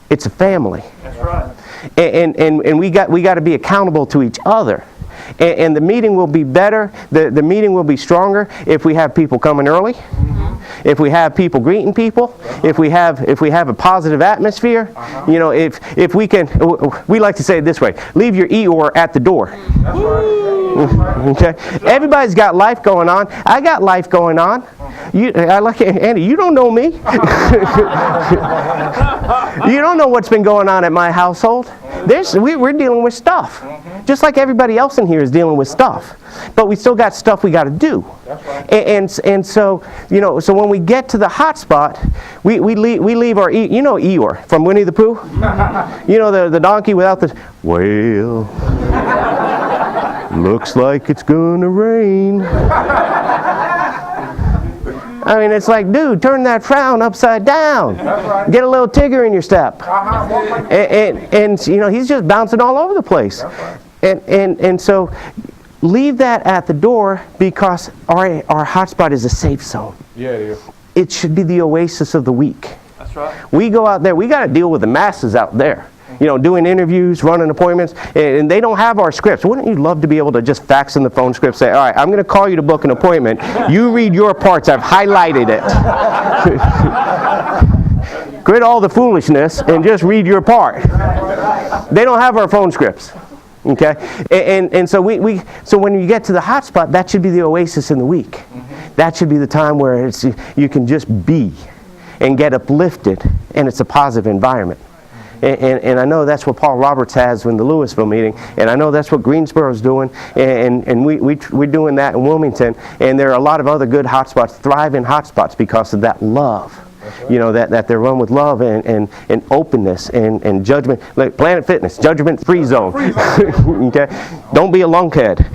Speaker 3: It's a family.
Speaker 4: That's right.
Speaker 3: And we got to be accountable to each other. And the meeting will be better, the meeting will be stronger if we have people coming early. if we have people greeting people, if we have a positive atmosphere, you know, if we can, we like to say it this way: leave your Eeyore at the door.
Speaker 2: That's right.
Speaker 3: Okay, everybody's got life going on. I got life going on. I like it, Andy. You don't know me. You don't know what's been going on at my household. We're dealing with stuff, just like everybody else in here is dealing with stuff. But we still got stuff we got to do.
Speaker 2: That's right.
Speaker 3: And so, you know, so when we get to the hot spot, we leave our Eeyore from Winnie the Pooh. You know, the donkey without the, well, looks like it's gonna rain. I mean, it's like, dude, turn that frown upside down.
Speaker 2: That's right.
Speaker 3: Get a little Tigger in your step. And you know, he's just bouncing all over the place.
Speaker 2: That's right.
Speaker 3: And so leave that at the door, because our hotspot is a safe zone.
Speaker 2: Yeah, it is.
Speaker 3: It should be the oasis of the week.
Speaker 4: That's right.
Speaker 3: We go out there, we got to deal with the masses out there. You know, doing interviews, running appointments, and they don't have our scripts. Wouldn't you love to be able to just fax in the phone script, say, all right, I'm going to call you to book an appointment. You read your parts. I've highlighted it. Quit all the foolishness and just read your part. They don't have our phone scripts. Okay? And so so when you get to the hot spot, that should be the oasis in the week. That should be the time where you can just be and get uplifted, and it's a positive environment. And I know that's what Paul Roberts has in the Louisville meeting, and I know that's what Greensboro's doing, and we're doing that in Wilmington, and there are a lot of other good hotspots, thriving hotspots, because of that love. Right. You know, that they're run with love and openness and judgment, like Planet Fitness, judgment-free zone. Okay? Don't be a lunkhead.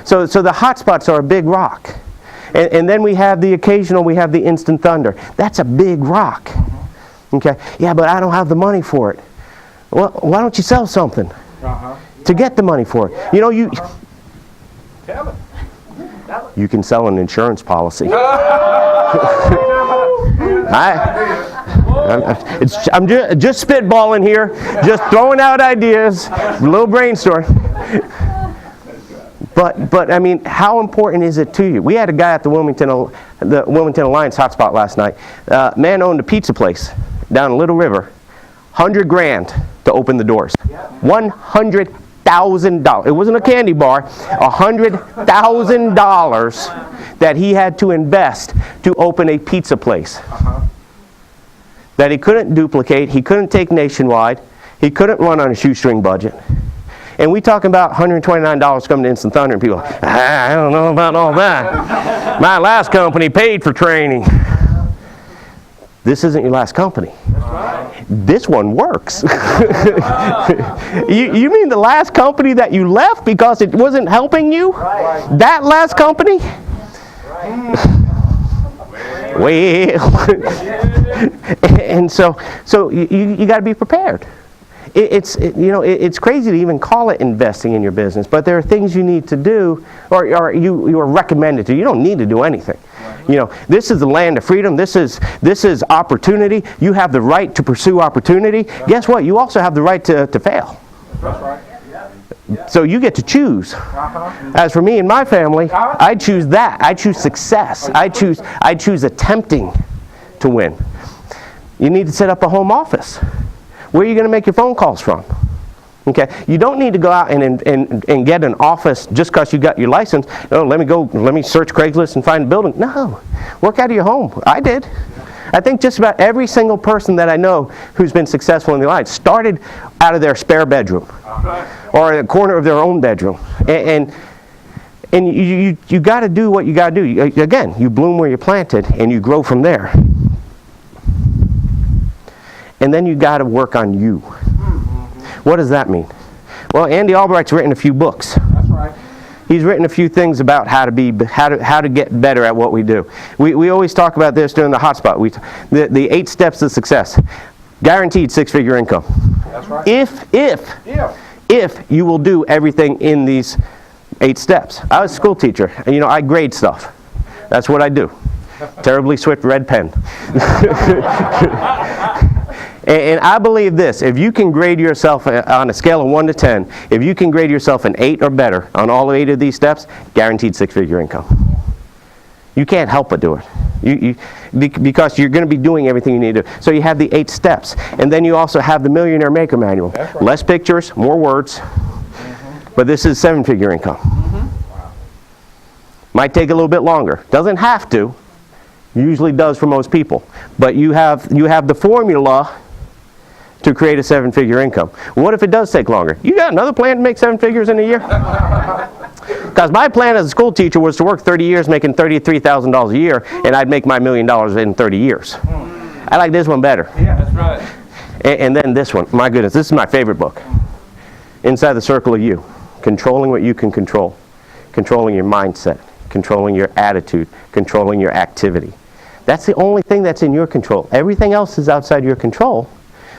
Speaker 3: So the hotspots are a big rock. And then we have the occasional, we have the instant thunder. That's a big rock. Okay, yeah, but I don't have the money for it. Well, why don't you sell something to get the money for it? You know, you can sell an insurance policy. I'm just spitballing here, just throwing out ideas, a little brainstorm. But I mean, how important is it to you? We had a guy at the Wilmington Alliance hotspot last night. Man owned a pizza place down in Little River, $100,000 to open the doors. $100,000. It wasn't a candy bar. $100,000 that he had to invest to open a pizza place. That he couldn't duplicate. He couldn't take nationwide. He couldn't run on a shoestring budget. And we talking about $129 coming to Instant Thunder, and people are like, I don't know about all that. My last company paid for training. This isn't your last company.
Speaker 4: Right.
Speaker 3: This one works. You mean the last company that you left because it wasn't helping you?
Speaker 4: Right.
Speaker 3: That last company?
Speaker 4: Right.
Speaker 3: Well, and so you got to be prepared. It's crazy to even call it investing in your business, but there are things you need to do, or you are recommended to. You don't need to do anything. You know, this is the land of freedom. This is opportunity. You have the right to pursue opportunity. Guess what? You also have the right to fail.
Speaker 2: That's right.
Speaker 3: So you get to choose. As for me and my family, I choose that. I choose success. I choose attempting to win. You need to set up a home office. Where are you going to make your phone calls from? Okay, you don't need to go out and get an office just because you got your license. Oh, let me search Craigslist and find a building. No, work out of your home. I did. I think just about every single person that I know who's been successful in their life started out of their spare bedroom or a corner of their own bedroom. And you got to do what you got to do. Again, you bloom where you're planted and you grow from there. And then you got to work on you. What does that mean? Well, Andy Albright's written a few books.
Speaker 2: That's right.
Speaker 3: He's written a few things about how to get better at what we do. We always talk about this during the hotspot. The 8 steps of success. Guaranteed 6-figure income.
Speaker 2: That's right.
Speaker 3: If you will do everything in these 8 steps. I was a school teacher. You know, I grade stuff. That's what I do. Terribly swift red pen. And I believe this: if you can grade yourself on a scale of 1 to 10, if you can grade yourself an 8 or better on all 8 of these steps, guaranteed 6-figure income. You can't help but do it. Because you're going to be doing everything you need to do. So you have the 8 steps. And then you also have the Millionaire Maker Manual.
Speaker 2: That's right.
Speaker 3: Less pictures, more words. But this is 7-figure income. Might take a little bit longer. Doesn't have to. Usually does for most people. But you have the formula to create a 7-figure income. What if it does take longer? You got another plan to make 7 figures in a year? Because my plan as a school teacher was to work 30 years making $33,000 a year, and I'd make my $1 million in 30 years. I like this one better.
Speaker 4: Yeah, that's right.
Speaker 3: And then this one. My goodness, this is my favorite book. Inside the Circle of You. Controlling what you can control. Controlling your mindset. Controlling your attitude. Controlling your activity. That's the only thing that's in your control. Everything else is outside your control.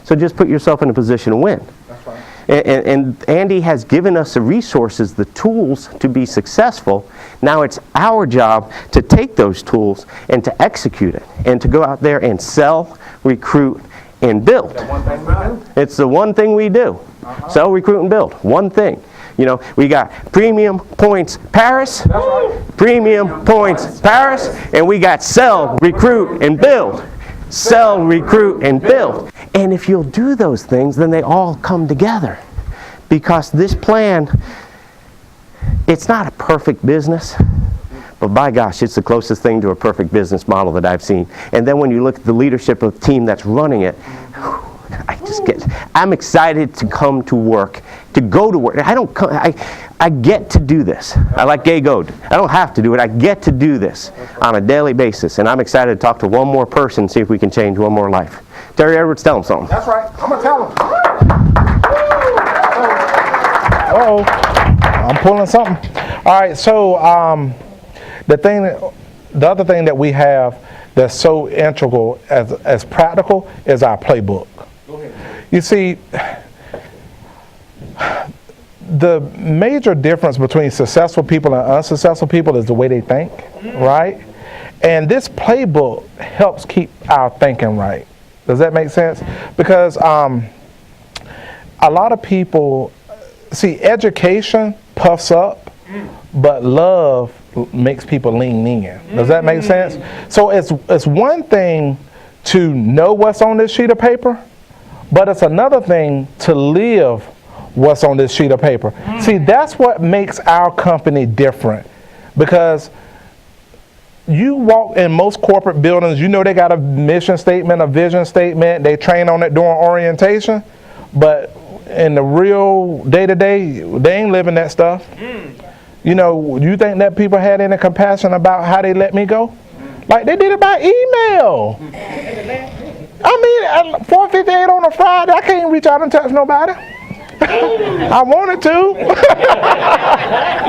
Speaker 3: So just put yourself in a position to win.
Speaker 2: That's right.
Speaker 3: And Andy has given us the resources, the tools to be successful. Now it's our job to take those tools and to execute it and to go out there and sell, recruit, and build. It's the one thing we do. Sell, recruit, and build. One thing. You know, we got Premium Points Paris, Premium Points Paris, and we got sell, recruit, and build. Sell, recruit, and build. And if you'll do those things, then they all come together. Because this plan, it's not a perfect business, but by gosh, it's the closest thing to a perfect business model that I've seen. And then when you look at the leadership of the team that's running it, I'm excited to come to work, to go to work. I get to do this. I like Gay Goad. I don't have to do it. I get to do this on a daily basis. And I'm excited to talk to one more person, see if we can change one more life. Terry Edwards, tell him something.
Speaker 2: That's right. I'm going to tell him. Uh-oh. I'm pulling something. All right, so the other thing that we have that's so integral as practical is our playbook. You see, the major difference between successful people and unsuccessful people is the way they think, right? And this playbook helps keep our thinking right. Does that make sense? Because a lot of people, see, education puffs up, but love makes people lean in. Does that make sense? So it's one thing to know what's on this sheet of paper, but it's another thing to live what's on this sheet of paper. See, that's what makes our company different. Because you walk in most corporate buildings, you know they got a mission statement, a vision statement, they train on it during orientation, but in the real day-to-day, they ain't living that stuff. You know, you think that people had any compassion about how they let me go? Like, they did it by email. I mean, 4:58 on a Friday, I can't reach out and touch nobody. I wanted to.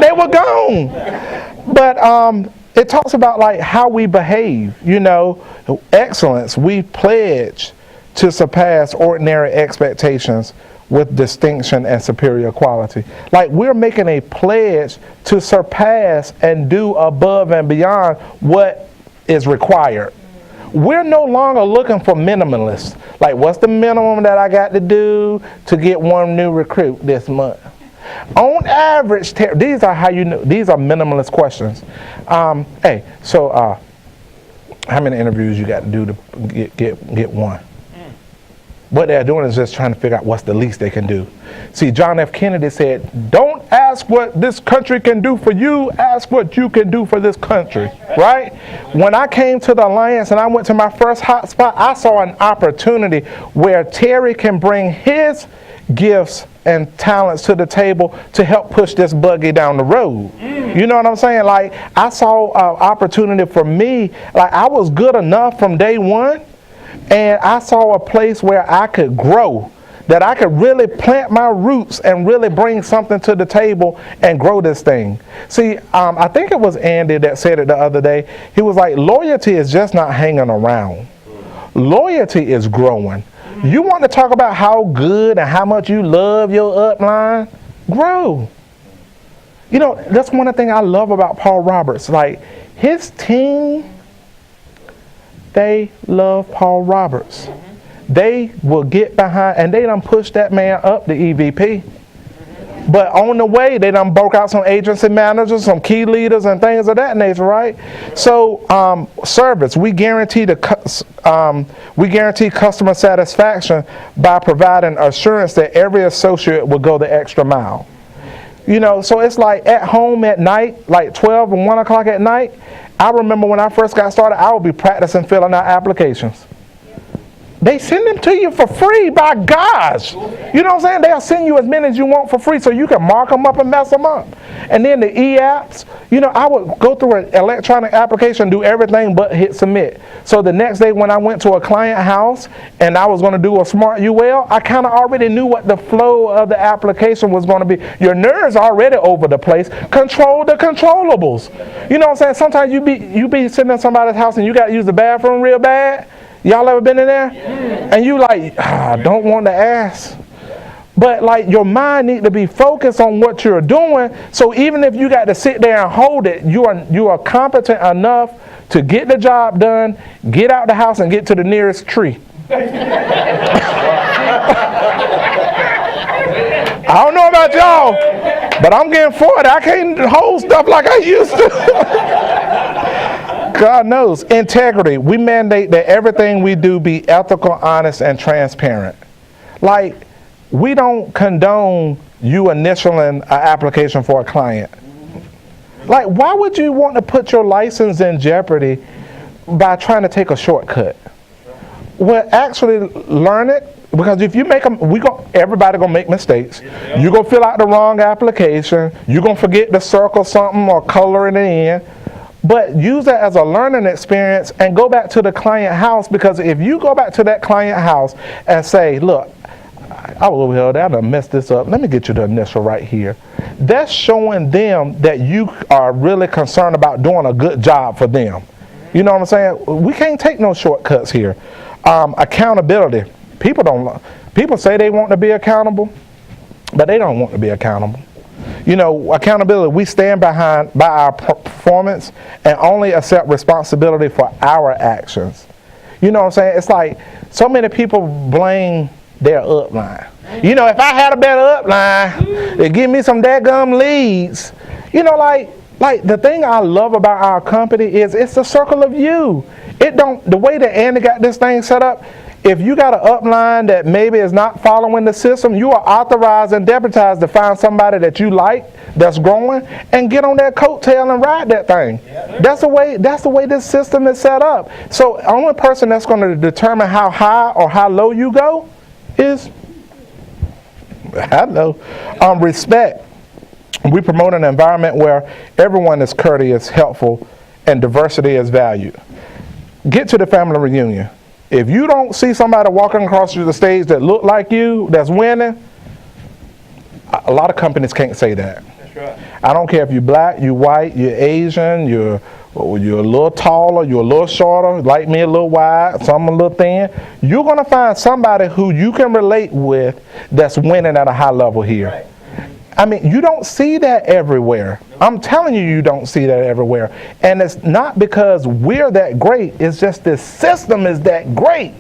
Speaker 2: They were gone. But it talks about like how we behave, you know, excellence. We pledge to surpass ordinary expectations with distinction and superior quality. Like, we're making a pledge to surpass and do above and beyond what is required. We're no longer looking for minimalists. Like, what's the minimum that I got to do to get one new recruit this month? On average, these are how you know. These are minimalist questions. Hey, so how many interviews you got to do to get one? What they're doing is just trying to figure out what's the least they can do. See, John F. Kennedy said, don't ask what this country can do for you, ask what you can do for this country, right? When I came to the Alliance and I went to my first hotspot, I saw an opportunity where Terry can bring his gifts and talents to the table to help push this buggy down the road. You know what I'm saying? Like, I saw an opportunity for me. Like, I was good enough from day one, and I saw a place where I could grow, that I could really plant my roots and really bring something to the table and grow this thing. See, I think it was Andy that said it the other day. He was like, loyalty is just not hanging around. Loyalty is growing. You want to talk about how good and how much you love your upline? Grow. You know, that's one of the things I love about Paul Roberts. Like, his team, they love Paul Roberts. They will get behind, and they done push that man up the EVP. But on the way, they done broke out some agency managers, some key leaders, and things of that nature, right? So, service, we guarantee customer satisfaction by providing assurance that every associate will go the extra mile. You know, so it's like at home at night, like 12 and 1 o'clock at night. I remember when I first got started, I would be practicing filling out applications. They send them to you for free, by gosh. You know what I'm saying? They'll send you as many as you want for free so you can mark them up and mess them up. And then the e-apps, you know, I would go through an electronic application, do everything but hit submit. So the next day when I went to a client house and I was going to do a smart UL, I kind of already knew what the flow of the application was going to be. Your nerves already over the place. Control the controllables. You know what I'm saying? Sometimes you be sitting in somebody's house and you got to use the bathroom real bad. Y'all ever been in there? Yeah. And you like, I don't want to ask. But like your mind need to be focused on what you're doing. So even if you got to sit there and hold it, you are competent enough to get the job done, get out the house and get to the nearest tree. I don't know about y'all, but I'm getting 40. I can't hold stuff like I used to. God knows. Integrity. We mandate that everything we do be ethical, honest, and transparent. Like, we don't condone you initialing an application for a client. Like, why would you want to put your license in jeopardy by trying to take a shortcut? Well, actually learn it. Because if you make them, everybody gonna make mistakes. You're gonna fill out the wrong application. You're gonna forget to circle something or color it in. But use that as a learning experience and go back to the client house, because if you go back to that client house and say, look, I was over here, I done messed this up. Let me get you the initial right here. That's showing them that you are really concerned about doing a good job for them. You know what I'm saying? We can't take no shortcuts here. Accountability. People say they want to be accountable, but they don't want to be accountable. You know, accountability, we stand by our performance and only accept responsibility for our actions. You know what I'm saying? It's like so many people blame their upline. You know, if I had a better upline, they'd give me some dadgum leads. You know, like the thing I love about our company is it's a circle of you. The way that Andy got this thing set up, if you got an upline that maybe is not following the system, you are authorized and deputized to find somebody that you like, that's growing, and get on that coattail and ride that thing. Yeah. That's the way this system is set up. So the only person that's going to determine how high or how low you go is respect. We promote an environment where everyone is courteous, helpful, and diversity is valued. Get to the family reunion. If you don't see somebody walking across the stage that look like you, that's winning, a lot of companies can't say that. That's right. I don't care if you're black, you're white, you're Asian, you're a little taller, you're a little shorter, like me a little wide, some a little thin. You're going to find somebody who you can relate with that's winning at a high level here. Right. I mean, you don't see that everywhere. I'm telling you, you don't see that everywhere. And it's not because we're that great. It's just this system is that great.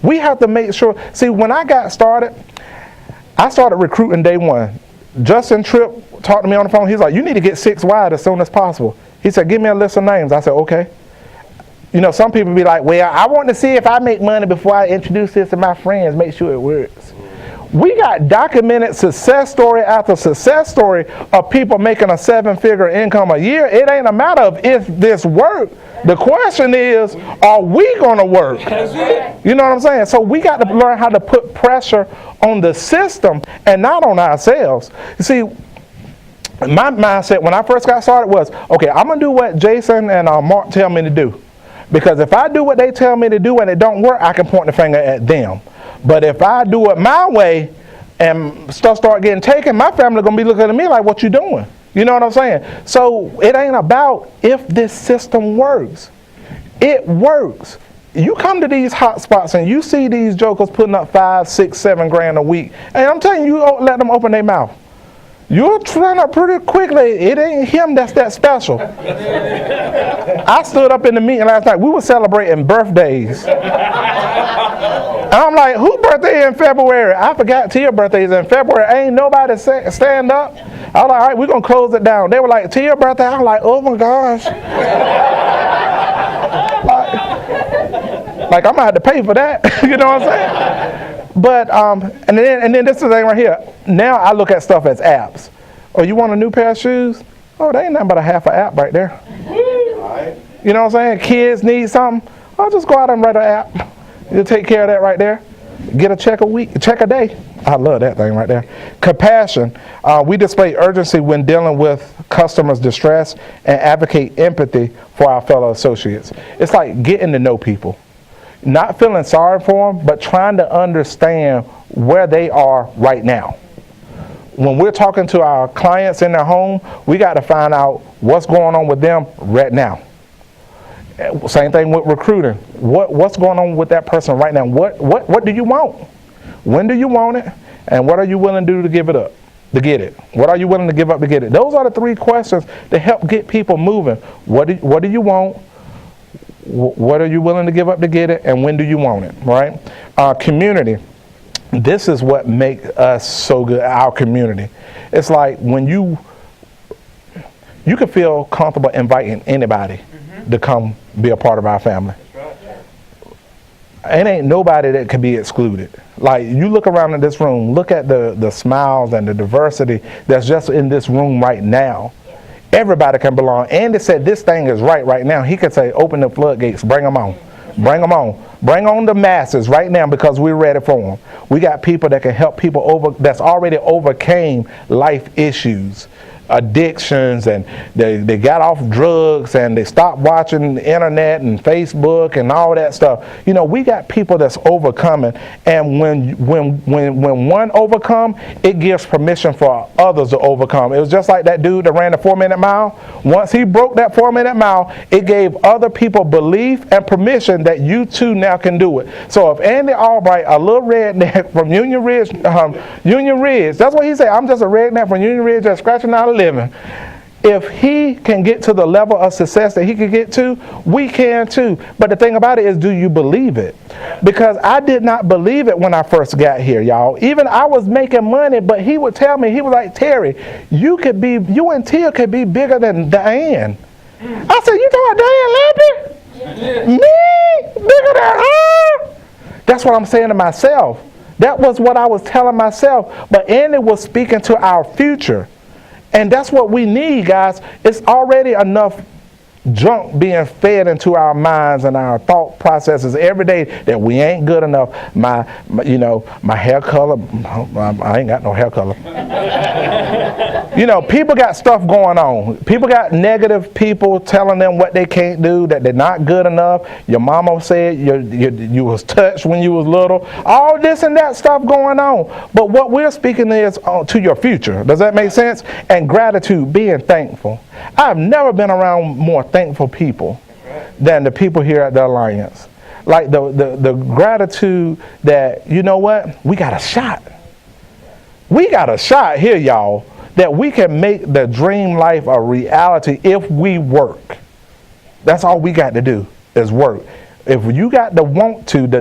Speaker 2: We have to make sure. See, when I got started, I started recruiting day one. Justin Tripp talked to me on the phone. He's like, you need to get 6 wide as soon as possible. He said, give me a list of names. I said, okay. You know, some people be like, well, I want to see if I make money before I introduce this to my friends, make sure it works. We got documented success story after success story of people making a 7-figure income a year. It ain't a matter of if this work. The question is, are we going to work? You know what I'm saying? So we got to learn how to put pressure on the system and not on ourselves. You see, my mindset when I first got started was, okay, I'm going to do what Jason and Mark tell me to do. Because if I do what they tell me to do and it don't work, I can point the finger at them. But if I do it my way and stuff start getting taken, my family going to be looking at me like, what you doing? You know what I'm saying? So it ain't about if this system works. It works. You come to these hot spots and you see these jokers putting up 5, 6, 7 grand a week. And I'm telling you, let them open their mouth. You'll turn up pretty quickly. It ain't him that's that special. I stood up in the meeting last night. We were celebrating birthdays. And I'm like, who birthday in February? I forgot Tia's birthday is in February. Ain't nobody stand up. I was like, all right, we're going to close it down. They were like, Tia's birthday? I was like, oh my gosh. like I'm going to have to pay for that. You know what I'm saying? But, and then this is the thing right here. Now I look at stuff as apps. Oh, you want a new pair of shoes? Oh, they ain't nothing but a half an app right there. You know what I'm saying? Kids need something. I'll just go out and write an app. You'll take care of that right there. Get a check a day. I love that thing right there. Compassion. We display urgency when dealing with customers' distress and advocate empathy for our fellow associates. It's like getting to know people. Not feeling sorry for them, but trying to understand where they are right now. When we're talking to our clients in their home, we got to find out what's going on with them right now. Same thing with recruiting. What's going on with that person right now? What do you want? When do you want it? And what are you willing to do to give it up, to get it? What are you willing to give up to get it? Those are the three questions that help get people moving. What do you want? What are you willing to give up to get it? And when do you want it, right? Community. This is what makes us so good, our community. It's like when you can feel comfortable inviting anybody to come be a part of our family. It ain't nobody that can be excluded. Like, you look around in this room, look at the smiles and the diversity that's just in this room right now. Everybody can belong. Andy said this thing is right now. He could say, open the floodgates, bring them on. Bring them on. Bring on the masses right now because we're ready for them. We got people that can help people that's already overcame life issues, addictions, and they got off drugs and they stopped watching the internet and Facebook and all that stuff. You know, we got people that's overcoming, and when one overcome, it gives permission for others to overcome. It was just like that dude that ran the 4-minute mile. Once he broke that 4-minute mile, it gave other people belief and permission that you too now can do it. So if Andy Albright, a little redneck from Union Ridge, that's what he said, I'm just a redneck from Union Ridge just scratching out a living. If he can get to the level of success that he could get to, we can too. But the thing about it is, do you believe it? Because I did not believe it when I first got here, y'all. Even I was making money, but he would tell me, he was like, Terry, you and Tia could be bigger than Diane. I said, you talking about Diane Lampy? Me? Bigger than her? That's what I'm saying to myself. That was what I was telling myself. But Andy was speaking to our future. And that's what we need, guys. It's already enough junk being fed into our minds and our thought processes every day that we ain't good enough. My hair color, I ain't got no hair color. People got stuff going on. People got negative people telling them what they can't do, that they're not good enough. Your mama said you was touched when you was little. All this and that stuff going on. But what we're speaking is to your future. Does that make sense? And gratitude, being thankful. I've never been around more thankful people than the people here at the Alliance. Like the gratitude that, you know what, we got a shot. We got a shot here, y'all, that we can make the dream life a reality if we work. That's all we got to do is work. If you got the want to, the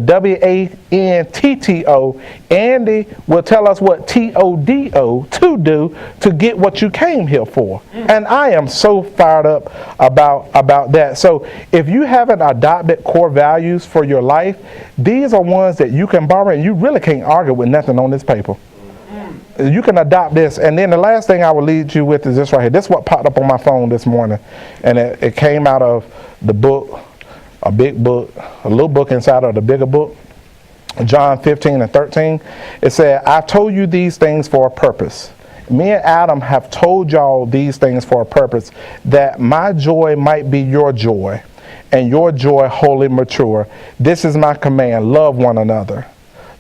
Speaker 2: WANTTO, Andy will tell us what TODO to do to get what you came here for. And I am so fired up about that. So if you haven't adopted core values for your life, these are ones that you can borrow, and you really can't argue with nothing on this paper. You can adopt this. And then the last thing I will lead you with is this right here. This is what popped up on my phone this morning. And it came out of the book, a big book, a little book inside of the bigger book, John 15:13. It said, I've told you these things for a purpose. Me and Adam have told y'all these things for a purpose, that my joy might be your joy, and your joy wholly mature. This is my command, love one another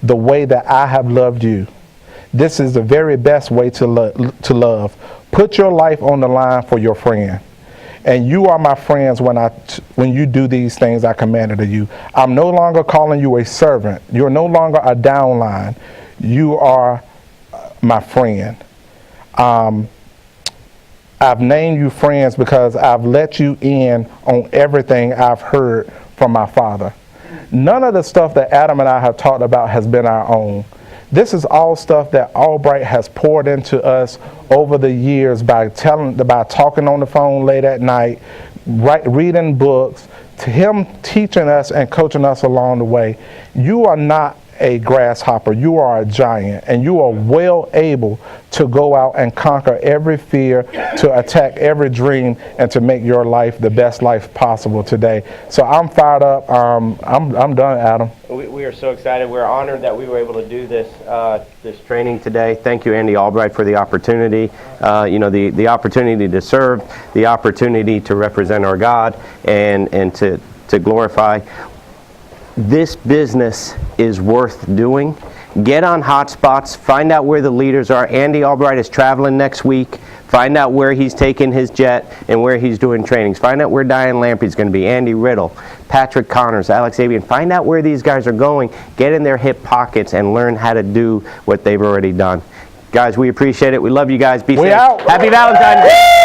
Speaker 2: the way that I have loved you. This is the very best way to love. Put your life on the line for your friend. And you are my friends when you do these things I commanded of you. I'm no longer calling you a servant. You're no longer a downline. You are my friend. I've named you friends because I've let you in on everything I've heard from my Father. None of the stuff that Adam and I have talked about has been our own. This is all stuff that Albright has poured into us over the years by talking on the phone late at night, reading books, to him teaching us and coaching us along the way. You are not a grasshopper, you are a giant, and you are well able to go out and conquer every fear, to attack every dream, and to make your life the best life possible today. So I'm fired up. I'm done, Adam.
Speaker 3: We are so excited. We're honored that we were able to do this this training today. Thank you, Andy Albright, for the opportunity. The opportunity to serve, the opportunity to represent our God, and to glorify. This business is worth doing. Get on hotspots, find out where the leaders are. Andy Albright is traveling next week. Find out where he's taking his jet and where he's doing trainings. Find out where Diane Lamprey's going to be, Andy Riddle, Patrick Connors, Alex Avian. Find out where these guys are going. Get in their hip pockets and learn how to do what they've already done. Guys, we appreciate it. We love you guys. Be safe.
Speaker 2: Out.
Speaker 3: Happy Valentine's Day.